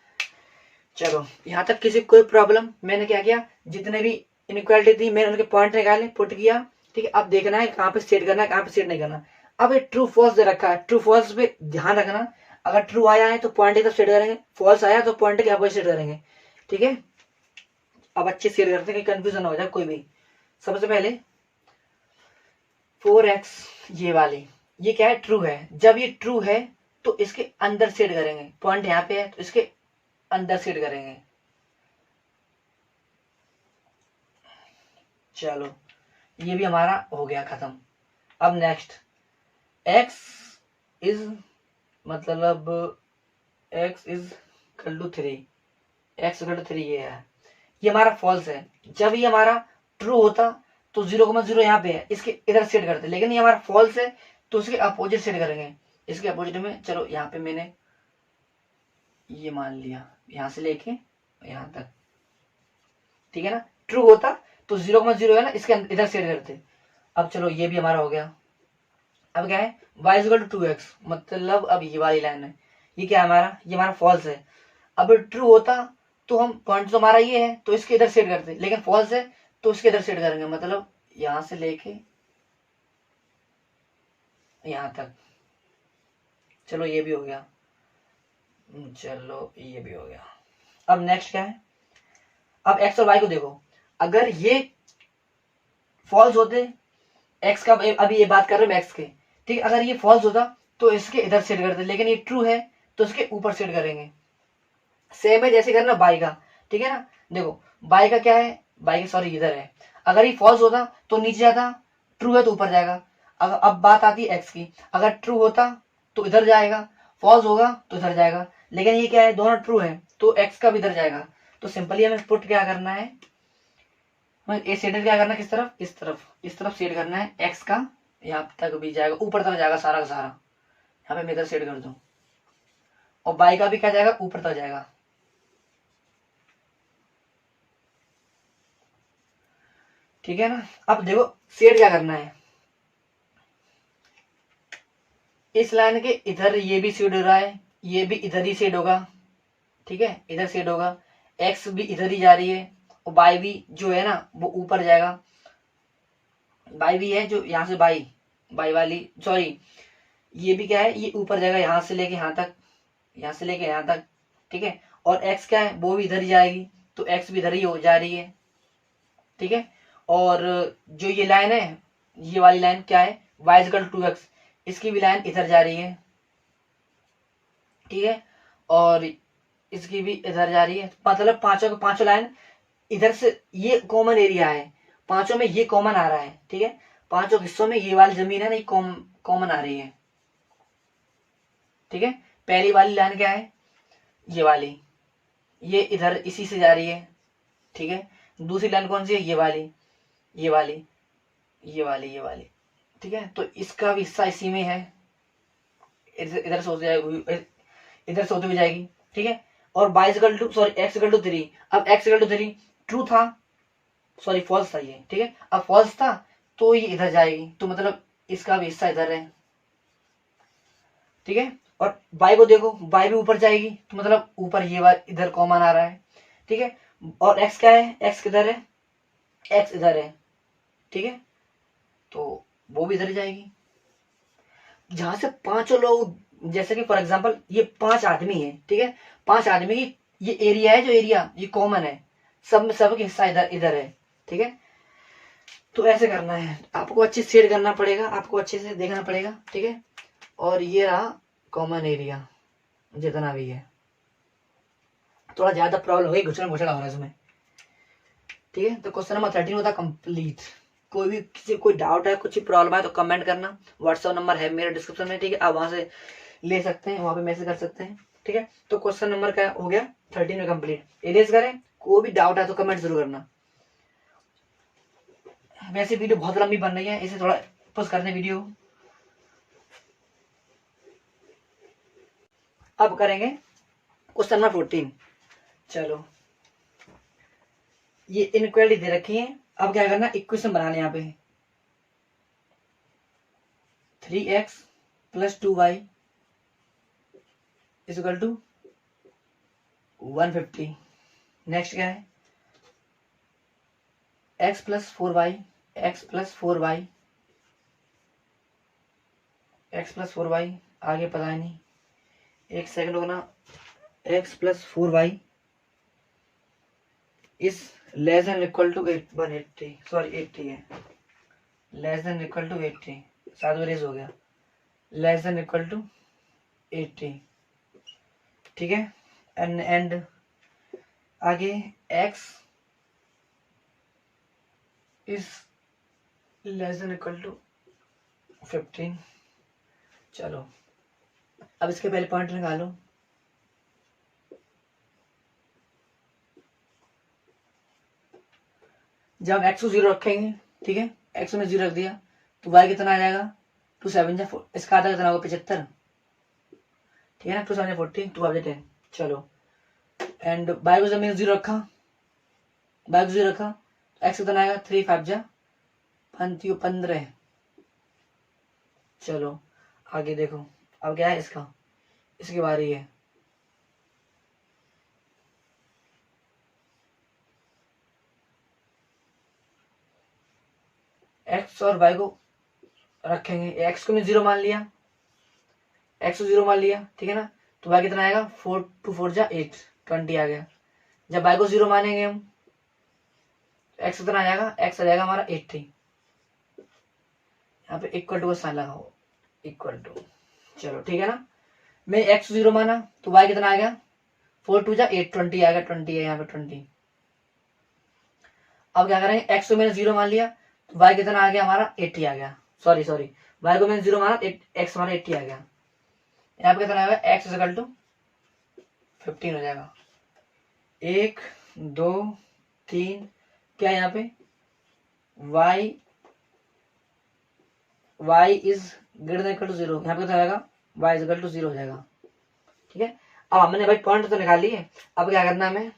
चलो यहाँ तक किसी कोई प्रॉब्लम? मैंने क्या किया, जितने भी इनइक्वालिटी थी मैंने उनके पॉइंट निकाले, पुट किया, ठीक है। अब देखना है कहाँ पे सेट करना है, कहाँ पे सेट नहीं करना। अब ये ट्रू फॉल्स दे रखा है, ट्रू फॉल्स पे ध्यान रखना। अगर ट्रू आया है तो पॉइंट की तरफ सेट करेंगे, फॉल्स आया तो पॉइंट के अपोजिट सेट करेंगे, ठीक है। अब अच्छे सेट करते हैं कि कंफ्यूजन हो जाए कोई भी। सबसे पहले 4x ये वाली, ये क्या है, ट्रू है। जब ये ट्रू है तो इसके अंदर सेट करेंगे, पॉइंट यहाँ पे है तो इसके अंदर सेट करेंगे। चलो ये भी हमारा हो गया खत्म। अब नेक्स्ट x इज मतलब x is equal to 3, x equal to 3 ये है, ये हमारा फॉल्स है। जब ये हमारा ट्रू होता तो 0,0 यहाँ पे है, इसके इधर सेट करते, लेकिन ये हमारा फॉल्स है तो इसके अपोजिट सेट करेंगे। इसके अपोजिट में चलो यहाँ पे मैंने ये मान लिया, यहाँ से लेके यहाँ तक, ठीक है ना। ट्रू होता तो 0,0 है ना, इसके इधर सेट करते। अब चलो ये भी हमारा हो गया। अब क्या है, y is equal to 2x, मतलब अब ये वाली लाइन है, ये क्या है हमारा, ये हमारा फॉल्स है। अब ट्रू होता तो हम पॉइंट तो हमारा ये है तो इसके इधर सेट करते, लेकिन फॉल्स है तो इसके इधर सेट करेंगे, मतलब यहां से लेके यहां तक। चलो ये भी हो गया, चलो ये भी हो गया। अब नेक्स्ट क्या है, अब x और y को देखो, अगर ये फॉल्स होते, x का अभी ये बात कर रहे हैं x के, ठीक है। अगर ये फॉल्स होता तो इसके इधर सेट करते, लेकिन ये ट्रू है तो इसके ऊपर सेट करेंगे। सेम है जैसे करना बाई का, ठीक है ना। देखो बाई का क्या है, बाई का सॉरी इधर है, अगर ये फॉल्स होता तो नीचे जाता, ट्रू है तो ऊपर जाएगा। अगर अब बात आती है एक्स की, अगर ट्रू होता तो इधर जाएगा, फॉल्स होगा तो इधर जाएगा, लेकिन ये क्या है, दोनों ट्रू है तो एक्स का भी इधर जाएगा। तो सिंपली हमें पुट क्या करना है, ये सेट क्या करना है, किस तरफ, इस तरफ सेट करना है एक्स का, यहाँ तक भी जाएगा, ऊपर तक जाएगा सारा का सारा, यहाँ पे मैं इधर सेट कर दूं, और बाई का भी क्या जाएगा, ऊपर तक जाएगा। ठीक है ना। अब देखो सेट क्या करना है, इस लाइन के इधर ये भी सेट हो रहा है, ये भी इधर ही सेट होगा, ठीक है, इधर सेट होगा, एक्स भी इधर ही जा रही है, और बाई भी जो है ना वो ऊपर जाएगा, बाई भी है जो यहाँ से बाई वाली, सॉरी ये भी क्या है, ये ऊपर जाएगा यहाँ से लेके यहाँ तक, यहाँ से लेके यहाँ तक, ठीक है, और एक्स क्या है, वो भी इधर ही जाएगी, तो एक्स भी इधर ही हो जा रही है, ठीक है। और जो ये लाइन है, ये वाली लाइन क्या है, y इक्वल टू 2x, इसकी भी लाइन इधर जा रही है, ठीक है, और इसकी भी इधर जा रही है, मतलब पांचों के पांचों लाइन इधर से, ये कॉमन एरिया है, पांचों में ये कॉमन आ रहा है, ठीक है, पांचों हिस्सों में ये वाली जमीन है ना, ये कॉमन आ रही है, ठीक है। पहली वाली लाइन क्या है, ये वाली, ये इधर इसी से जा रही है, ठीक है। दूसरी लाइन कौन सी है, ये वाली, ये वाली, ये वाली, ये वाली, ठीक है। तो इसका भी हिस्सा इसी में है, इधर से होते जाएगी, इधर से होते हुए जाएगी, ठीक है। और x इक्वल टू 3, अब x इक्वल टू 3 ट्रू था, सॉरी फॉल्स था ये, ठीक है, अब फॉल्स था तो ये इधर जाएगी, तो मतलब इसका भी हिस्सा इधर है, ठीक है। और y को देखो, y भी ऊपर जाएगी, तो मतलब ऊपर ये इधर कॉमन आ रहा है, ठीक है। और x क्या है, x किधर है, x इधर है, ठीक है, तो वो भी इधर जाएगी। जहां से पांचों लोग, जैसे कि फॉर एग्जांपल ये 5 आदमी है, ठीक है, 5 आदमी की ये एरिया है, जो एरिया ये कॉमन है, सब में सबका हिस्सा इधर इधर है, ठीक है। तो ऐसे करना है, आपको अच्छे से सेट करना पड़ेगा, आपको अच्छे से देखना पड़ेगा, ठीक है। और ये रहा कॉमन एरिया जितना भी है, थोड़ा ज्यादा प्रॉब्लम होगी, घुसड़ा घुसड़ा हो रहा है इसमें, ठीक है। तो क्वेश्चन नंबर 13 होता कंप्लीट। कोई भी किसी कोई डाउट है, कुछ प्रॉब्लम है तो कमेंट करना, व्हाट्सएप नंबर है मेरे डिस्क्रिप्शन में, ठीक है, आप वहां से ले सकते हैं, वहां पे मैसेज कर सकते हैं, ठीक है। तो क्वेश्चन नंबर क्या हो गया 13 में कंप्लीट। इरेज करें, कोई भी डाउट है तो कमेंट जरूर करना। वैसे वीडियो बहुत लंबी बन रही है, इसे थोड़ा पुश करने वीडियो। अब करेंगे क्वेश्चन नंबर 14। चलो ये इनइक्वालिटी दे रखी है, अब क्या करना, इक्वेशन बनाने यहाँ पे 3x + 2y equal to 150। Next क्या है, x + 4y, x + 4y, x + 4y, आगे पता है नहीं, एक सेकंड होगा ना, x + 4y is less than equal to 180, sorry 80 है, लेस देन इक्वल टू 80, साथ में रेज हो गया, लेस देन इक्वल टू 80, ठीक है। एंड आगे x is less than equal to 15। चलो अब इसके पहले पॉइंट निकालो, जब x को 0 रखेंगे, ठीक है, x में 0 रख दिया तो y कितना आ जाएगा, 2 7 जा, इसका आधा कितना होगा 75, ठीक है ना, 2 7 जा 40, 2 5 जा 10। चलो एंड y को जब मैंने 0 रखा, y को 0 रखा तो x कितना आएगा, 3 5 जा 15। चलो आगे देखो, अब क्या है इसका, इसकी बारी है, x और y को रखेंगे, x को मैं 0 मान लिया, x को 0 मान लिया, ठीक है ना, तो y कितना आएगा, 4 2 4 जा 8, 20 आ गया। जब y को 0 मानेंगे हम, x कितना आ जाएगा, x आ जाएगा हमारा 80, यहाँ पे इक्वल टू का साइन लगाओ, इक्वल टू, चलो ठीक है ना। मैं x 0 माना तो y कितना आ गया, 4 2 जा 8, 20 आ गया, 20 है यहाँ पे 20। अब क्या करेंगे, x को मैंने 0 मान लिया तो y कितना आ गया हमारा 80 आ गया, सॉरी वाई को मैंने 0 माना, एक्स हमारा 80 आ गया। यहाँ पे कितना आएगा, एक्स इक्वल टू 15 हो जाएगा। 1 2 3, क्या है यहाँ पे, y is greater than equal to 0, यहाँ पे कितना आएगा, y इज इक्वल टू 0 हो जाएगा। ठीक है, अब हमने भाई पॉइंट तो निकाल लिए, अब क्या करना है, हमें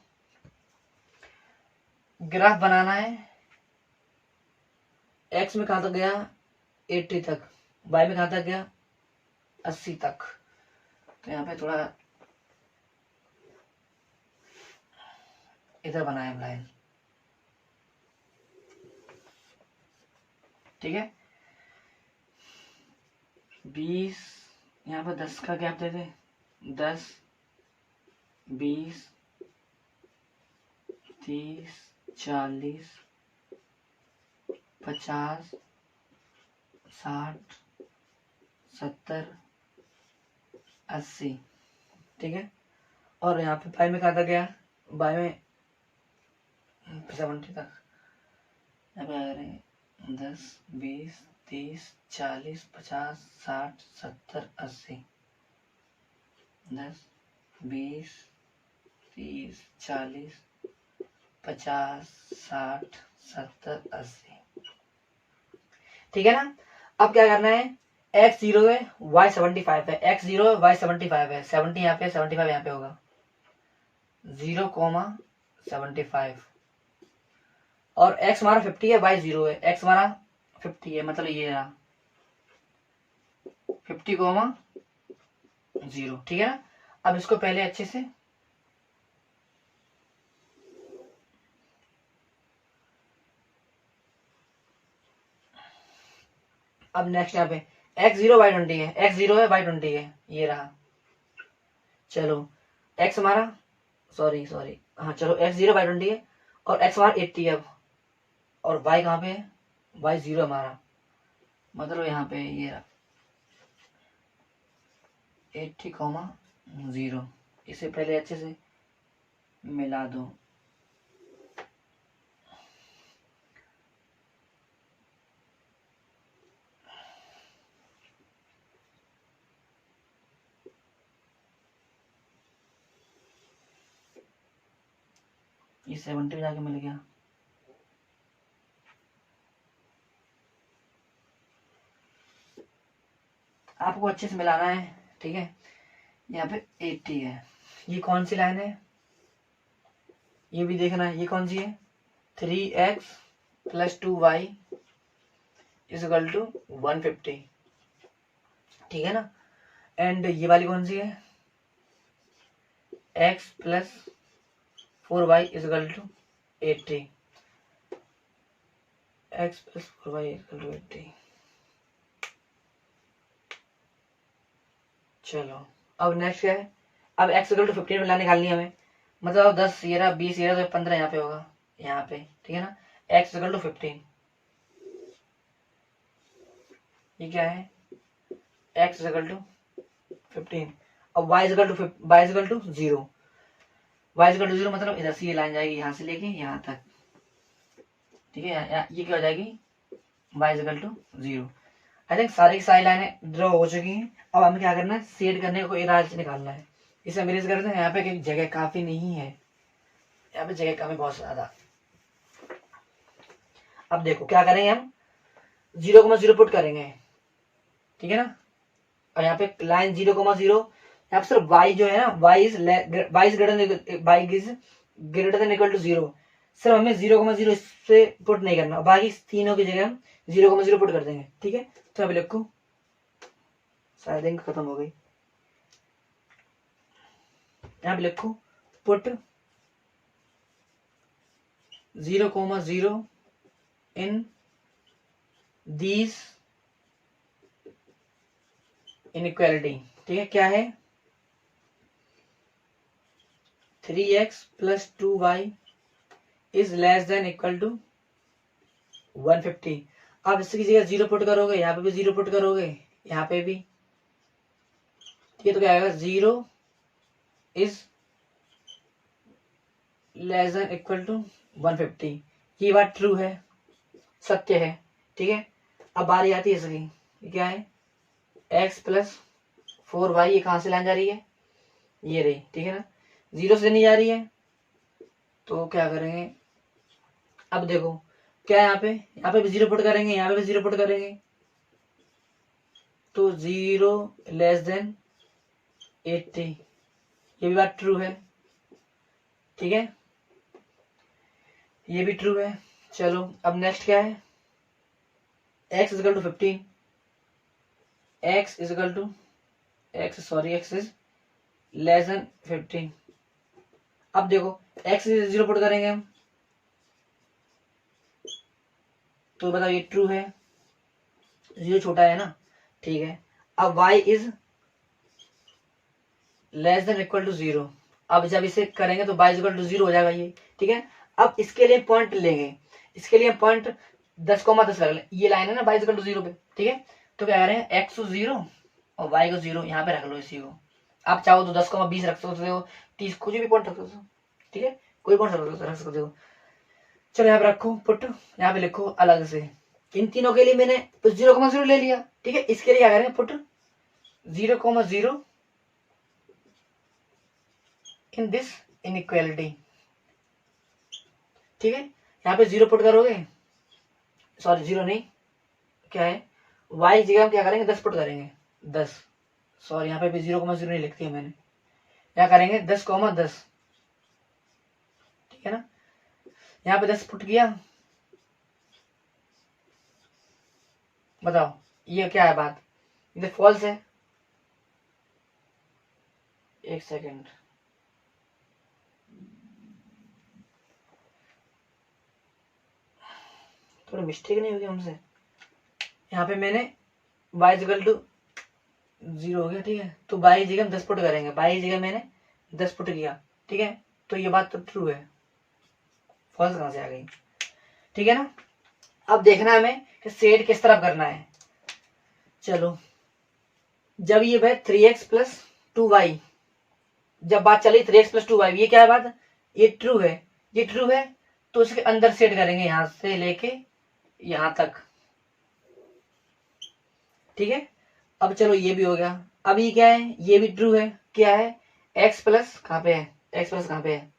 ग्राफ बनाना है। x में कहां तक गया, 80 तक, y में कहां तक गया, 80 तक। तो यहाँ पे थोड़ा इधर बनाए हम लाइन, ठीक है। 20, यहाँ पर 10 का गैप दे दे, 10 20 30 40 50 60 70 80, ठीक है। और यहाँ पे बाई में कहा था गया, बाई में 70 तक, यहाँ पे आ रहे हैं 10 20 30 40 50 60 70 80, 10 20 30 40 50 60 70 80, ठीक है ना। अब क्या करना है, x 0 है, y 75 है, x 0 है, y 75 है, 70 यहाँ पे 75 यहाँ पे होगा, 0,75, और x हमारा 50 है, y 0 है, x हमारा 50 है, मतलब ये रहा 50,0, ठीक है ना। अब इसको पहले अच्छे से अब नेक्स्ट यहाँ पे x 0 y 20 है, x 0 है y 20 है, ये रहा। चलो x हमारा सॉरी हाँ चलो x 0 y 20 है, और x हमारा 80 है अब, और y कहाँ पे है, y 0 हमारा, मतलब यहाँ पे ये रहा 80,0। इसे पहले अच्छे से मिला दो, ये 70 में जाके मिल गया। आपको अच्छे से मिलाना है, ठीक है। यहाँ पे 80 है, ये कौन सी लाइन है, ये भी देखना है, ये कौन सी है, 3x + 2y is equal to 150, ठीक है ना। एंड ये वाली कौन सी है, x + 4y is equal to 80, x + 4y is equal to 80। चलो अब नेक्स्ट क्या है, अब x इक्वल टू 15 मिला निकालनी है हमें, मतलब अब 10 ये रहा, 20 ये रहा, तो 15 यहाँ पे होगा, यहाँ पे, ठीक है ना। x इक्वल टू 15, ये क्या है, x इक्वल टू 15, अब y equal to 0, y equal to 0 मतलब इधर से ये लाइन जाएगी यहाँ से लेके यहाँ तक, ठीक है। ये क्या हो जाएगी, y equal to 0। I think सारी की सारी लाइनें ड्रॉ हो चुकी हैं। अब हमें क्या करना है, शेड करने को इराज निकालना है। इसे हम इरेज करते हैं, यहाँ पे जगह काफी नहीं है, यहाँ पे जगह कम है बहुत ज्यादा। अब देखो क्या करेंगे, हम 0,0 पुट करेंगे, ठीक है ना। और यहाँ पे लाइन 0,0, यहाँ पे सिर्फ y जो है ना, y is greater than equal to 0, सिर्फ हमें 0,0 से पुट नहीं करना, बाकी तीनों की जगह हम 0,0 पुट कर देंगे, ठीक है। तो अभी लिखो, शायद इंक खत्म हो गई, यहाँ पे लिखो पुट 0,0 इन दीज इनइक्वालिटी, ठीक है। क्या है, 3x + 2y is less than equal to 150। अब इसकी जगह 0 पुट करोगे, यहाँ पे भी 0 पुट करोगे, यहाँ पे भी, ठीक है। तो क्या आएगा, 0 is less than equal to 150, ये बात ट्रू है, सत्य है, ठीक है। अब बारी आती है इसकी, ये क्या है x प्लस 4y, ये कहाँ से लाइन जा रही है, ये रही, ठीक है ना, 0 से नहीं जा रही है, तो क्या करेंगे, अब देखो क्या है यहाँ पे भी 0 पुट करेंगे, यहाँ पे भी 0 पुट करेंगे, तो 0 लेस देन 80, ये भी बात ट्रू है, ठीक है, ये भी ट्रू है। चलो अब नेक्स्ट क्या है, x is equal to 15, x is equal to x is less than 15। अब देखो x इज 0 पुट करेंगे हम, तो बताओ ये ट्रू है, 0 छोटा है ना, ठीक है। अब y is less than equal to 0, अब जब इसे करेंगे तो y इज इक्वल टू 0 हो जाएगा ये, ठीक है। अब इसके लिए पॉइंट लेंगे, इसके लिए पॉइंट 10,10 लग लें, ये लाइन है ना y इज इक्वल टू 0 पे, ठीक है। तो क्या करें, x को 0 और y को 0 यहाँ पे रख लो इसी को, आप चाहो तो 10,20 रख सकते हो, 30, कुछ भी पॉइंट रख सकते हो, ठीक है, कोई पॉइंट रख सकते हो। चलो यहाँ पे रखो पुट, यहाँ पे लिखो अलग से, इन तीनों के लिए मैंने 0,0 ले लिया, ठीक है। इसके लिए क्या करें, पुट 0,0 इन दिस इनइक्वालिटी, ठीक है। यहाँ पे 0 पुट करोगे, सॉरी 0 नहीं, क्या है y जगह हम क्या करेंगे 10 पुट करेंगे, 10, सॉरी यहाँ पे भी 0,0 नहीं लिखती है मैंने, क्या करेंगे 10,10, ठीक है ना। यहाँ पे 10 पुट किया, बताओ ये क्या है बात, ये फॉल्स है, एक सेकेंड, थोड़ी मिस्टेक नहीं होगी हमसे, यहाँ पे मैंने y इक्वल टू 0 हो गया, ठीक है, तो y जगह हम 10 पुट करेंगे, y जगह मैंने 10 पुट किया, ठीक है, तो ये बात तो ट्रू है, फॉल्स कहां से आ गई, ठीक है ना। अब देखना है हमें कि सेट किस तरफ करना है। चलो जब ये है 3x प्लस 2y, जब बात चली 3x प्लस 2y, ये क्या है बात, ये ट्रू है, ये ट्रू है, तो उसके अंदर सेट करेंगे यहां से लेके यहां तक, ठीक है। अब चलो ये भी हो गया, अब ये क्या है, ये भी ट्रू है, क्या है x प्लस कहां पे है, x प्लस कहां पे है,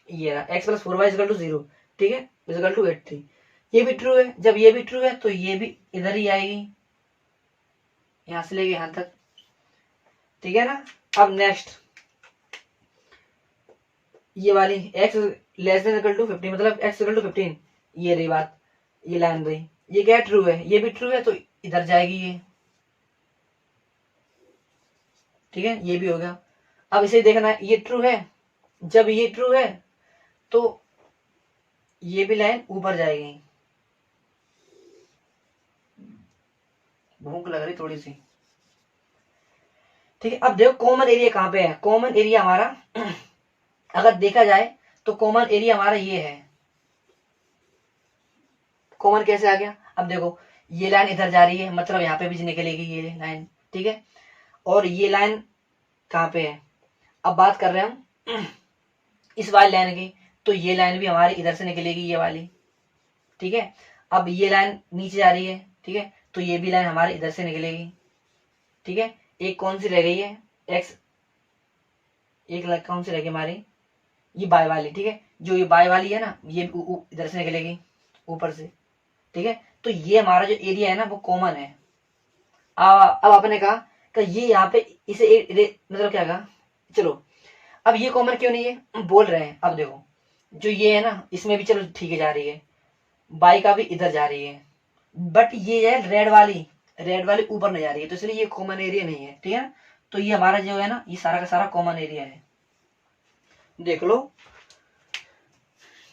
ये रहा x plus 4y equal to 0, ठीक है, इक्वल टू 80, ये भी ट्रू है, जब ये भी ट्रू है तो ये भी इधर ही आएगी, यहां से लेके यहां तक, ठीक है ना। अब नेक्स्ट ये वाली x less than equal to 15, मतलब x इक्वल टू 15, ये रही बात, ये लाइन रही, ये क्या ट्रू है, ये भी ट्रू है, तो इधर जाएगी ये, ठीक है, ये भी हो गया। अब इसे देखना है, ये ट्रू है, जब ये ट्रू है तो ये भी लाइन ऊपर जाएगी, भूख लग रही थोड़ी सी, ठीक है। अब देखो कॉमन एरिया कहां पे है, कॉमन एरिया हमारा अगर देखा जाए तो कॉमन एरिया हमारा ये है, कॉमन कैसे आ गया, अब देखो ये लाइन इधर जा रही है, मतलब यहाँ पे भी निकलेगी ये लाइन, ठीक है, और ये लाइन कहां पे है, अब बात कर रहे हैं हम इस वाली लाइन की, तो ये लाइन भी हमारी इधर से निकलेगी ये वाली, ठीक है। अब ये लाइन नीचे जा रही है, ठीक है, तो ये भी लाइन हमारी इधर से निकलेगी, ठीक है। एक कौन सी रह गई है x, एक लाइन कौन सी रह गई हमारी, ये बाय वाली, ठीक है, जो ये बाय वाली है ना, ये इधर से निकलेगी ऊपर से, ठीक है। तो ये हमारा जो एरिया है ना वो कॉमन है। अब आपने कहा कि ये यहाँ पे इसे मतलब क्या कहा, चलो अब ये कॉमन क्यों नहीं है बोल रहे हैं, अब देखो जो ये है ना इसमें भी चलो ठीक है जा रही है, बाई का भी इधर जा रही है, बट ये है रेड वाली ऊपर नहीं जा रही है, तो इसलिए ये कॉमन एरिया नहीं है, ठीक है ना। तो ये हमारा जो है ना ये सारा का सारा कॉमन एरिया है, देख लो,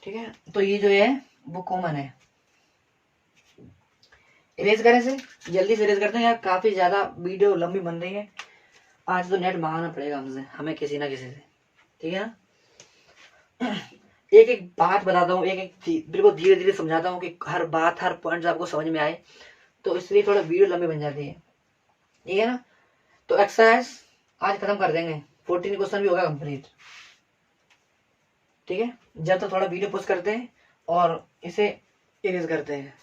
ठीक है। तो ये जो है वो कॉमन है। इरेज करें से, जल्दी से इरेज करते हैं यार, काफी ज्यादा वीडियो लंबी बन रही है, आज तो नेट मंगाना पड़ेगा हमसे, हमें किसी ना किसी से, ठीक है ना। एक एक बात बताता हूँ, एक एक बिल्कुल धीरे धीरे समझाता हूँ कि हर बात हर पॉइंट आपको समझ में आए, तो इसलिए थोड़ा वीडियो लंबी बन जाती है, ठीक है ना। तो एक्सरसाइज आज खत्म कर देंगे, 14 क्वेश्चन भी होगा कंप्लीट, ठीक है। जब तक थोड़ा वीडियो पोस्ट करते हैं और इसे इरेज करते हैं।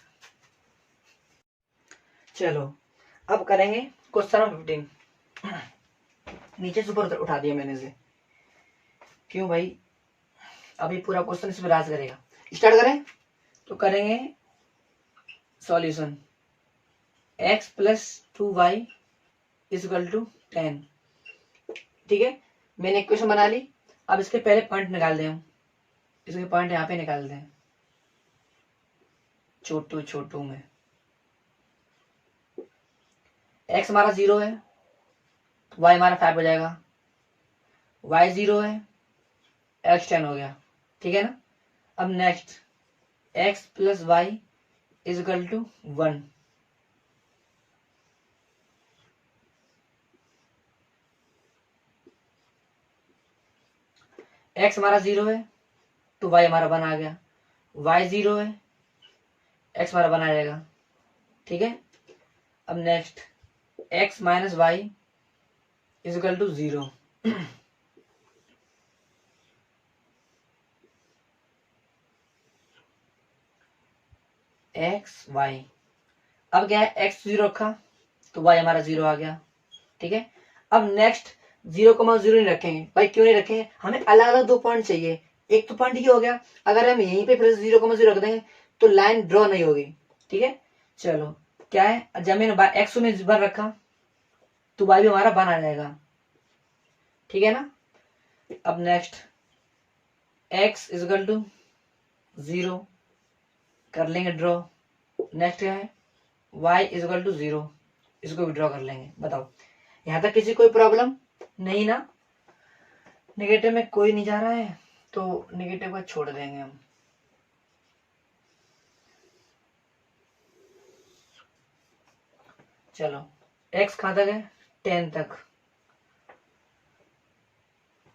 चलो अब करेंगे क्वेश्चन नंबर 15। नीचे से ऊपर उठा दिया मैंने से, क्यों भाई, अभी पूरा क्वेश्चन इस पर राज करेगा। स्टार्ट करें तो करेंगे solution x plus 2y equal to 10। ठीक है, मैंने इक्वेशन बना ली। अब इसके पहले पॉइंट निकाल दें हम, इसके पॉइंट यहाँ पे निकाल दें छोटू छोटू में। x हमारा 0 है, y हमारा 5 हो जाएगा, y 0 है, x 10 हो गया। ठीक है ना। अब next x plus y equal to 1। x हमारा 0 है तो y हमारा 1 आ गया, y 0 है, x हमारा 1 आ जाएगा। ठीक है। अब next x minus y equal to 0। X y, अब क्या है, x 0 रखा तो y हमारा 0 आ गया। ठीक है। अब नेक्स्ट 0,0 नहीं रखेंगे भाई, क्यों नहीं रखेंगे, हमें अलग अलग दो पॉइंट चाहिए। एक तो पॉइंट ये हो गया, अगर हम यहीं पे फिर 0,0 रख देंगे तो लाइन ड्रॉ नहीं होगी। ठीक है। चलो क्या है, जब मैंने x में 1 रखा तो y भी हमारा 1 आ जाएगा। ठीक है ना। अब नेक्स्ट x इक्वल टू 0 कर लेंगे ड्रॉ। नेक्स्ट क्या है, y इक्वल टू 0, इसको भी ड्रॉ कर लेंगे। बताओ यहां तक किसी कोई प्रॉब्लम नहीं ना, नेगेटिव में कोई नहीं जा रहा है तो नेगेटिव को छोड़ देंगे हम। चलो x कहां तक है, 10 तक।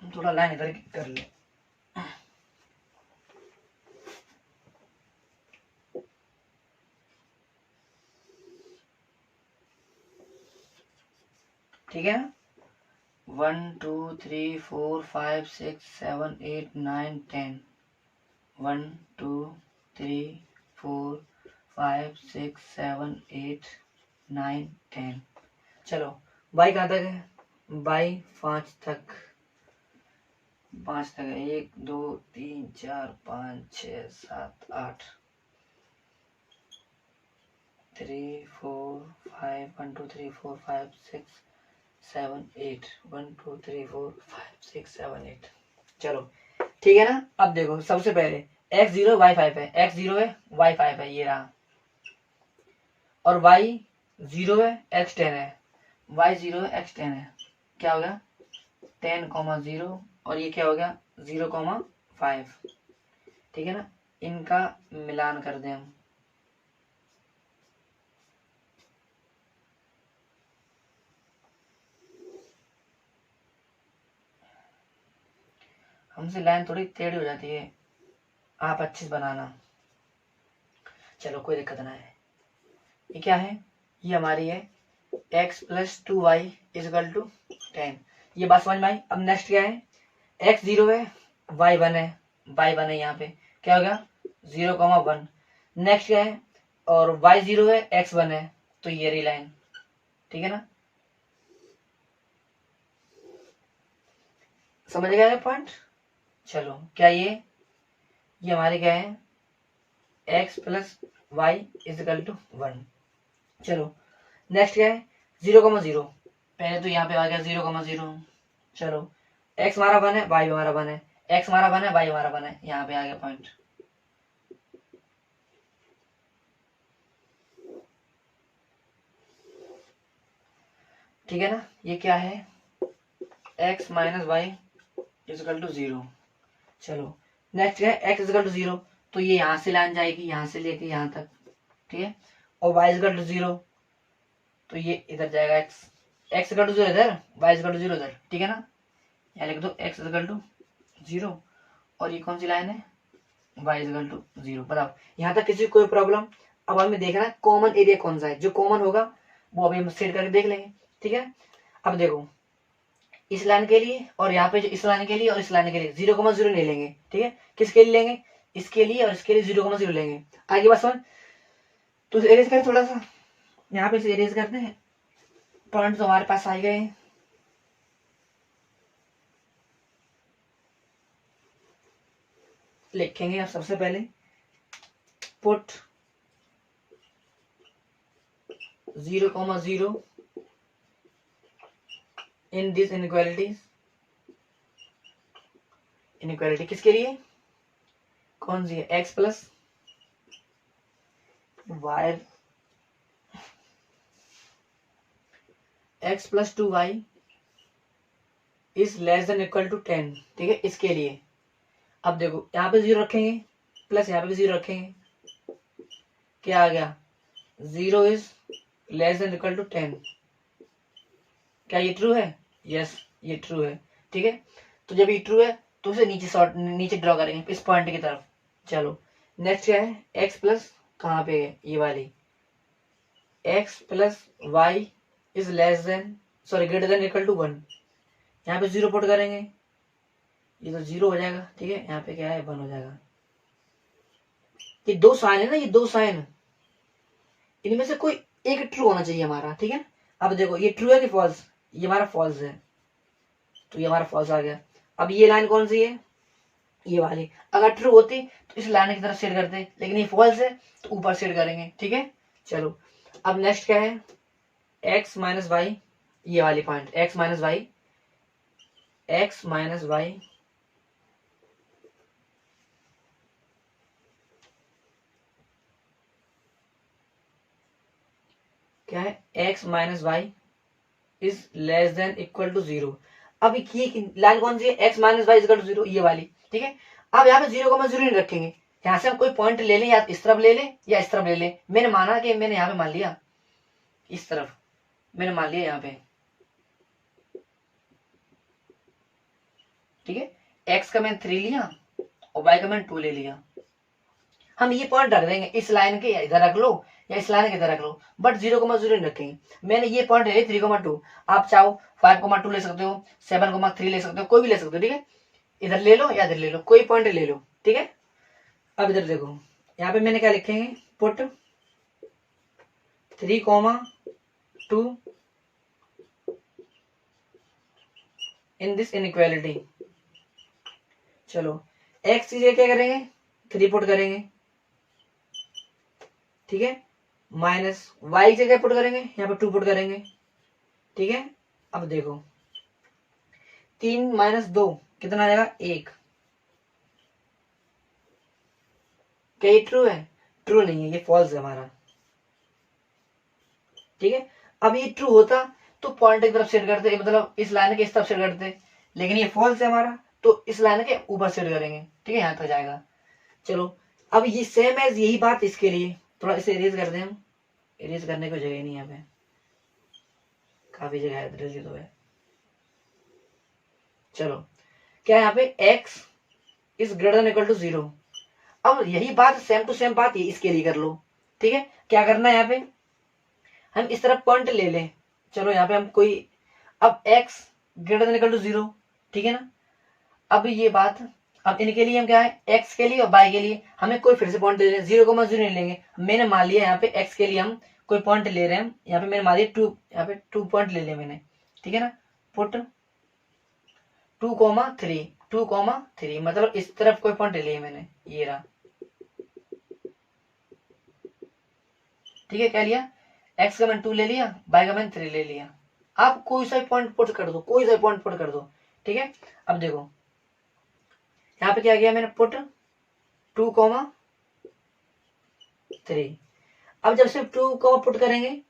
थोड़ा लाइन इधर कर ले। ठीक है। 1 2 3 4 5 6 7 8 9 10। 1 2 3 4 5 6 7 8 9 10। चलो y कहाँ तक है, y 5 तक, 5 तक है। 1 2 3 4 5 6 7 8 3 4 5 1 2 3 4 5 6 7 8 1 2 3 4 5 6 7 8। चलो ठीक है ना। अब देखो सबसे पहले x 0 y 5 है, x 0 है y 5 है, ये रहा। और y 0 है x 10 है, y 0 है x 10 है। क्या हो गया 10,0 और ये क्या हो गया 0,5। ठीक है ना। इनका मिलान कर दें हम। हमसे लाइन थोड़ी टेढ़ी हो जाती है, आप अच्छे से बनाना। चलो कोई दिक्कत ना है। ये क्या है, ये हमारी है x plus 2y equal to 10। ये बात समझ में आई। अब नेक्स्ट क्या है, x 0 है y 1 है, y 1 है, यहाँ पे क्या हो गया 0,1। नेक्स्ट क्या है, और y 0 है x 1 है, तो ये रही लाइन। ठीक है ना, समझ गया पॉइंट। चलो क्या ये हमारे क्या है x plus y equal to 1। चलो नेक्स्ट क्या है 0,0, पहले तो यहाँ पे आ गया 0,0। चलो x हमारा 1 है, y हमारा 1 है, x हमारा 1 है, y हमारा 1 है, यहाँ पे आ गया पॉइंट। ठीक है ना। ये क्या है x minus y equal to 0। चलो नेक्स्ट है x इक्वल टू 0, तो ये यहाँ से लाइन जाएगी, यहाँ से लेके यहाँ तक। ठीक है। और y इक्वल टू 0, तो ये इधर जाएगा x इक्वल टू 0 इधर, y इक्वल टू 0 इधर। ठीक है ना, यहाँ लिख दो x इक्वल टू 0 और ये कौन सी लाइन है y इक्वल टू 0। बताओ यहाँ तक किसी कोई प्रॉब्लम। अब हमें देखना है कॉमन एरिया कौन सा है, जो कॉमन होगा वो अभी हम सेट करके देख लेंगे। ठीक है। अब देखो इस लाइन के लिए और यहाँ पे जो इस लाइन के लिए और इस लाइन के लिए 0,0 नहीं लेंगे। ठीक है। किसके लिए लेंगे, इसके लिए और इसके लिए 0,0 लेंगे। आगे बस समझ तो करें थोड़ा सा। यहाँ पे से इरेज करते हैं, पॉइंट तो हमारे पास आ गए। लिखेंगे आप सबसे पहले put 0,0 in this inequalities. Inequality किसके लिए, कौन सी है, x plus y, x plus 2y is less than equal to 10। ठीक है, इसके लिए अब देखो यहाँ पे 0 रखेंगे, प्लस यहाँ पे भी 0 रखेंगे, क्या आ गया, 0 is less than equal to 10। क्या ये ट्रू है, यस ये ट्रू है। ठीक है, तो जब ये ट्रू है तो उसे नीचे ड्रॉ करेंगे इस पॉइंट की तरफ। चलो नेक्स्ट क्या है, x प्लस कहाँ पे है, ये वाली, x plus y is less than sorry greater than equal to 1। यहाँ पे 0 पुट करेंगे, ये तो 0 हो जाएगा। ठीक है, यहाँ पे क्या है, 1 हो जाएगा। ये दो साइन है ना, ये दो साइन, इनमें से कोई एक ट्रू होना चाहिए हमारा। ठीक है, अब देखो ये ट्रू है कि फॉल्स, ये हमारा फॉल्स है, तो ये हमारा फॉल्स आ गया। अब ये लाइन कौन सी है, ये वाली, अगर ट्रू होती तो इस लाइन की तरफ शेड करते, लेकिन ये फॉल्स है तो ऊपर शेड करेंगे। ठीक है, चलो अब नेक्स्ट क्या है, x माइनस वाई, ये वाली point x minus y, x minus y क्या है, x minus y is less than equal to 0। अब ये लाइन कौन सी है, x minus y equal to 0, ये वाली। ठीक है, अब यहाँ पे 0,0 नहीं रखेंगे, यहाँ से हम कोई पॉइंट ले लें, या इस तरफ ले लें या इस तरफ ले लें। मैंने माना कि मैंने यहाँ पे मान लिया इस तरफ, मैंने मान लिया यहाँ पे। ठीक है, x का मैंने 3 लिया और y का मैंने 2 ले लिया। हम ये पॉइंट रख देंगे, इस लाइन के इधर रख लो या इस लाइन के इधर रख लो, बट 0,0 नहीं रखेंगे। मैंने ये पॉइंट ले 3,2, आप चाहो 5,2 ले सकते हो, 7,3 ले सकते हो, कोई भी ले सकते हो। ठीक है, इधर ले लो या इधर ले लो, कोई पॉइंट ले लो। ठीक है, अब इधर देखो, यहाँ पे मैंने क्या लिखेंगे, पुट 3,2 इन दिस इनइक्वालिटी। चलो x की जगह क्या करेंगे, 3 पुट करेंगे। ठीक है, माइनस y की जगह पुट करेंगे, यहाँ पे 2 पुट करेंगे। ठीक है, अब देखो 3 माइनस 2 कितना आ जाएगा, 1। क्या ये ट्रू है, ट्रू नहीं है, ये फॉल्स है हमारा। ठीक है, अब ये ट्रू होता तो पॉइंट की तरफ सेट करते, मतलब इस लाइन के इस तरफ सेट करते, लेकिन ये फॉल्स है हमारा, तो इस लाइन के ऊपर सेट करेंगे। ठीक है, यहाँ तक जाएगा। चलो अब ये सेम एज यही बात इसके लिए, थोड़ा इसे इरेज कर दें हम, इरेज करने की जगह नहीं यहाँ पे, काफी जगह है तो है। चलो क्या यहाँ पे x is greater than equal to 0। अब यही बात सेम टू सेम बात इसके लिए कर लो। ठीक है, क्या करना है, यहाँ पे हम इस तरफ पॉइंट ले लें। चलो यहाँ पे हम कोई, अब x greater than equal to 0। ठीक है ना, अब ये बात, अब इनके लिए हम क्या है, x के लिए और y के लिए हमें कोई फिर से पॉइंट ले लें, 0,0 नहीं लेंगे। मैंने मान लिया यहाँ पे x के लिए हम कोई पॉइंट ले रहे हैं, यहाँ पे मैंने मान लिया 2, यहाँ पे 2 पॉइंट ले लिया मैंने। ठीक है ना, पुट 2,3, 2,3 मतलब इस तरफ कोई पॉइंट ले लिया मैंने, ये रहा। ठीक है, क्या लिया, x का मैंने 2 ले लिया, y का मैंने 3 ले लिया। आप कोई सा पॉइंट पुट कर दो, कोई सा पॉइंट पुट कर दो। ठीक है, अब देखो यहाँ पे क्या किया मैंने, पुट 2,3। अब जब सिर्फ 2 को पुट करेंगे,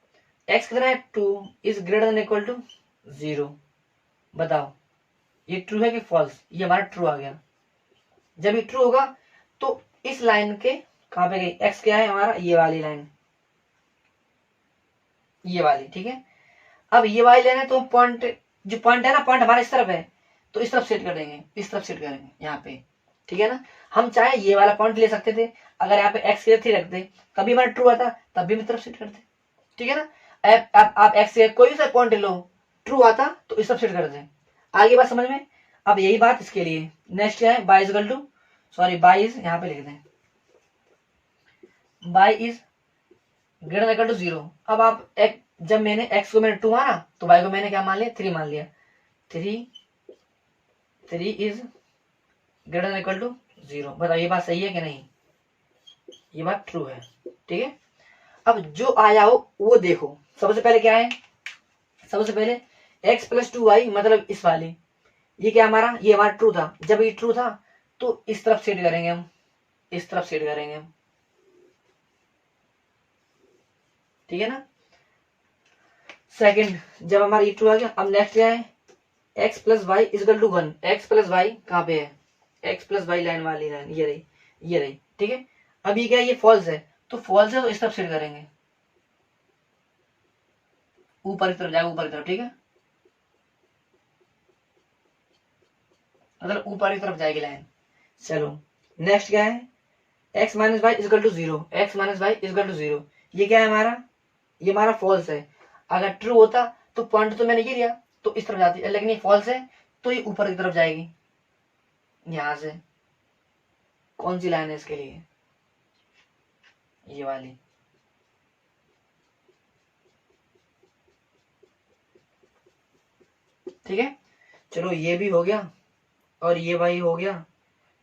x कितना है, 2 is greater than equal to 0। बताओ ये ट्रू है कि फॉल्स, ये हमारा ट्रू आ गया। जब ये ट्रू होगा तो इस लाइन के कहां पे गई, x क्या है हमारा, ये वाली लाइन, ये वाली। ठीक है, अब ये वाली लाइन है तो पॉइंट, जो पॉइंट है ना, पॉइंट हमारा इस तरफ है, तो इस तरफ सेट कर देंगे, इस तरफ सेट करेंगे यहाँ पे। ठीक है ना, हम चाहे ये वाला पॉइंट ले सकते थे, अगर यहाँ पे x के 3 रखते, कभी हमारा ट्रू आता तब भी हम तरफ सेट करते। ठीक है ना, आप x से कोई सा पॉइंट लो, ट्रू आता तो इस तरफ सेट कर दे। आगे बात समझ में। अब यही बात इसके लिए, नेक्स्ट क्या है, y is equal to, sorry y is, यहाँ पे लिख दें y is greater equal to 0। अब आप जब मैंने x को मैंने 2 माना तो y को मैंने क्या मान लिया, 3 मान लिया। 3 इज ग्रेटर इक्वल टू 0। बताओ ये बात सही है कि नहीं, ये बात ट्रू है। ठीक है, अब जो आया हो वो देखो। सबसे पहले क्या है, सबसे पहले x प्लस 2y मतलब इस वाली, ये क्या हमारा, ये हमारा ट्रू था। जब ये ट्रू था तो इस तरफ सेट करेंगे हम, इस तरफ सेट करेंगे हम। ठीक है ना। सेकंड, जब हमारा ये ट्रू आ गया, अब नेक्स्ट क्या है, x plus y equal to 1। X plus y कहाँ पे है, x प्लस वाई लाइन वाली लाइन ये रही, ये रही। ठीक है, अब ये क्या है, ये फॉल्स है, तो फॉल्स है तो इस तरफ सेट करेंगे, ऊपर की तरफ जाएगा, ऊपर की तरफ। ठीक है, मतलब ऊपर की तरफ जाएगी लाइन। चलो नेक्स्ट क्या है, x minus y equal to 0। X minus y equal to 0, ये क्या है हमारा, ये हमारा फॉल्स है। अगर ट्रू होता तो पॉइंट तो मैंने ये लिया तो इस तरफ जाती है, लेकिन ये फॉल्स है तो ये ऊपर की तरफ जाएगी। यहां से कौन सी लाइन है इसके लिए, ये वाली। ठीक है, चलो ये भी हो गया और ये भाई हो गया,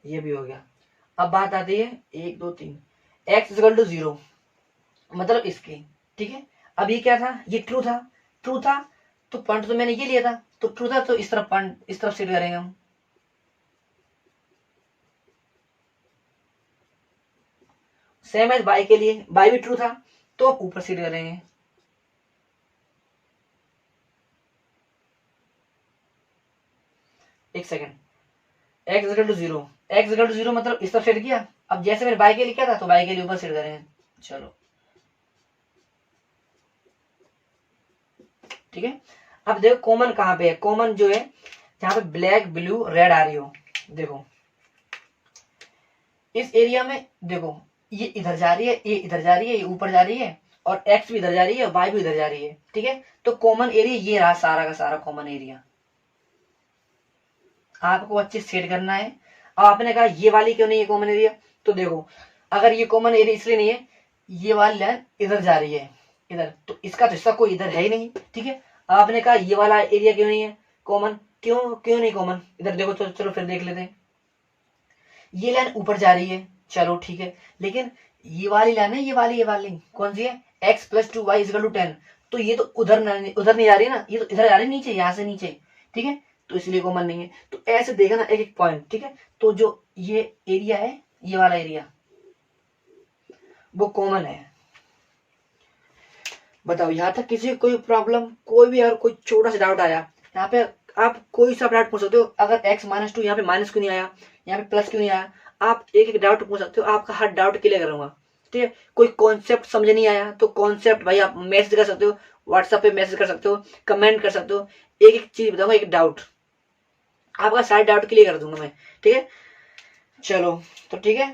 ये भी हो गया। अब बात आती है 1 2 3, x इजकल टू 0 मतलब इसकी। ठीक है, अब ये क्या था, ये ट्रू था, ट्रू था तो पॉइंट तो मैंने ये लिया था, तो ट्रू था तो इस तरफ पॉइंट, इस तरफ सेट करेंगे हम। सेम एज बाई के लिए, बाई भी ट्रू था तो हम ऊपर सेट करेंगे। एक second, x equal to 0, x equal to 0 मतलब इस तरफ सेट किया। अब जैसे मैंने बाई के लिए किया था तो बाई के लिए ऊपर सेट करेंगे। चलो ठीक है, अब देखो कॉमन कहां पे है, कॉमन जो है जहां पे ब्लैक ब्लू रेड आ रही हो, देखो इस एरिया में देखो, ये इधर जा रही है, ये इधर जा रही है, ये ऊपर जा रही है, और x भी इधर जा रही है, y भी इधर जा रही है। ठीक है, तो कॉमन एरिया ये रहा, सारा का सारा कॉमन एरिया आपको अच्छे से सेट करना है। अब आपने कहा ये वाली क्यों नहीं है कॉमन एरिया, तो देखो अगर ये कॉमन एरिया इसलिए नहीं है, ये वाली लाइन इधर जा रही है इधर, तो इसका तो हिस्सा कोई इधर है ही नहीं। ठीक है, आपने कहा ये वाला एरिया क्यों नहीं है कॉमन, क्यों क्यों नहीं कॉमन, इधर देखो। तो चलो फिर देख लेते हैं, ये लाइन ऊपर जा रही है, चलो ठीक है, लेकिन ये वाली लाइन है, ये वाली कौन सी है, x plus 2y is equal to 10, तो ये तो उधर नहीं जा रही है ना, ये तो इधर जा रही है नीचे, यहाँ से नीचे। ठीक है, तो इसलिए कॉमन नहीं है। तो ऐसे देखा ना एक एक पॉइंट। ठीक है, तो जो ये एरिया है, ये वाला एरिया वो कॉमन है। बताओ यहाँ तक किसी को कोई प्रॉब्लम, कोई भी अगर कोई छोटा सा डाउट आया, यहाँ पे आप कोई सा डाउट पूछ सकते हो। अगर x माइनस 2 यहाँ पे माइनस क्यों नहीं आया, यहाँ पे प्लस क्यों नहीं आया, आप एक एक डाउट पूछ सकते हो, आपका हर डाउट क्लियर करूंगा। ठीक है, कोई कॉन्सेप्ट समझ नहीं आया तो कॉन्सेप्ट भाई आप मैसेज कर सकते हो, व्हाट्सएप पे मैसेज कर सकते हो, कमेंट कर सकते हो। एक एक चीज बताऊंगा, एक डाउट आपका सारे डाउट क्लियर कर दूंगा मैं। ठीक है, चलो तो ठीक है,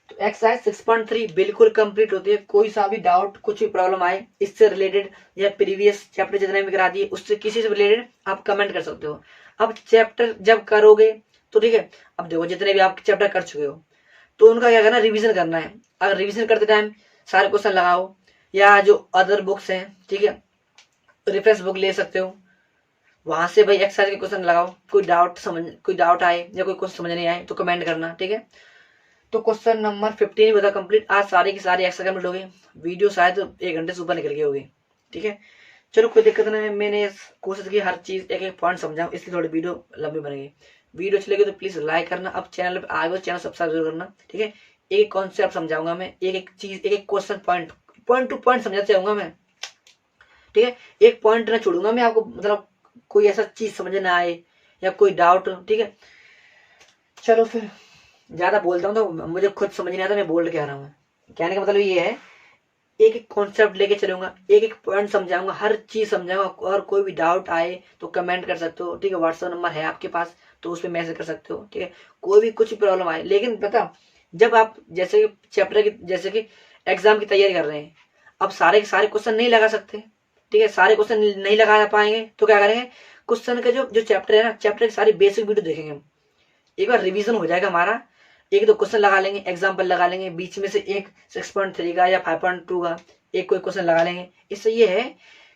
तो एक्सरसाइज 6.3 बिल्कुल कंप्लीट होती है। कोई सा भी डाउट, कुछ भी प्रॉब्लम आए इससे रिलेटेड या प्रीवियस चैप्टर जितने भी करा दिए उससे किसी से रिलेटेड आप कमेंट कर सकते हो। अब चैप्टर जब करोगे तो ठीक है, अब देखो जितने भी आप चैप्टर कर चुके हो तो उनका क्या करना, रिवीजन करना है। अगर रिवीजन करते टाइम सारे क्वेश्चन लगाओ, या जो अदर बुक्स हैं, ठीक है, रेफरेंस बुक ले सकते हो, वहां से भाई एक्सरसाइज के क्वेश्चन लगाओ। कोई डाउट आए या कोई क्वेश्चन समझ नहीं आए तो कमेंट करना। ठीक है, तो क्वेश्चन नंबर 15 बता कंप्लीट। आज सारे की सारी एक्स्ट्रा कंप्लीट हो गई, वीडियो शायद 1 घंटे से ऊपर निकल गई होगी। ठीक है, चलो कोई दिक्कत नहीं, मैंने कोशिश की हर चीज एक एक पॉइंट समझाऊं, इसलिए थोड़ी वीडियो लंबी बनेगी। वीडियो अच्छी लगी तो प्लीज लाइक करना। अब चैनल पे आगे चैनल सब्सक्राइब जरूर करना। ठीक है, एक कॉन्सेप्ट समझाऊंगा मैं, एक एक चीज, एक एक क्वेश्चन पॉइंट टू पॉइंट समझाते जाऊंगा मैं। ठीक है, एक पॉइंट ना छोड़ूंगा मैं आपको, मतलब कोई ऐसा चीज समझ ना आए या कोई डाउट। ठीक है, चलो फिर ज्यादा बोलता हूँ तो मुझे खुद समझ नहीं आता मैं बोल क्या रहा हूँ। कहने का मतलब ये है, एक एक कॉन्सेप्ट लेके चलूंगा, एक एक पॉइंट समझाऊंगा, हर चीज समझाऊंगा। और कोई भी डाउट आए तो कमेंट कर सकते हो। ठीक है, व्हाट्सएप नंबर है आपके पास तो उस पर मैसेज कर सकते हो। ठीक है, कोई भी कुछ प्रॉब्लम आए, लेकिन पता जब आप जैसे चैप्टर की, जैसे कि एग्जाम की तैयारी कर रहे हैं, अब सारे के सारे क्वेश्चन नहीं लगा सकते। ठीक है, सारे क्वेश्चन नहीं लगा पाएंगे तो क्या करेंगे, क्वेश्चन के जो जो चैप्टर है ना, चैप्टर की सारी बेसिक वीडियो देखेंगे हम। एक बार रिवीजन हो जाएगा हमारा, एक दो क्वेश्चन लगा लेंगे, एग्जाम्पल लगा लेंगे, बीच में से एक 6.3 का या 5.2 का एक कोई क्वेश्चन लगा लेंगे। इससे ये है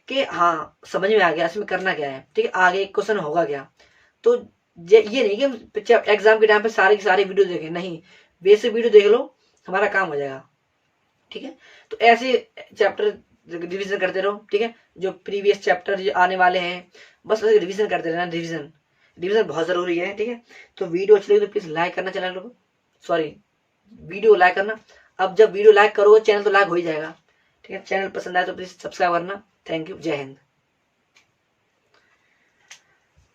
कि हाँ समझ में आ गया इसमें करना क्या है, ठीक है, आगे क्वेश्चन होगा क्या। तो ये नहीं कि एग्जाम के टाइम पे सारे की सारी वीडियो देखें, नहीं, बेसिक वीडियो देख लो, हमारा काम हो जाएगा, ठीक है। तो ऐसे चैप्टर रिवीजन करते रहो, ठीक है, जो प्रीवियस चैप्टर जो आने वाले हैं बस रिवीजन करते रहना, रिवीजन रिवीजन बहुत जरूरी है, ठीक है। तो वीडियो अच्छी लगी तो प्लीज लाइक करना, चैनल को, सॉरी, वीडियो लाइक करना। अब जब वीडियो लाइक करोगे चैनल तो लाइक हो ही जाएगा, ठीक है। चैनल पसंद आए तो प्लीज सब्सक्राइब करना। थैंक यू, जय हिंद।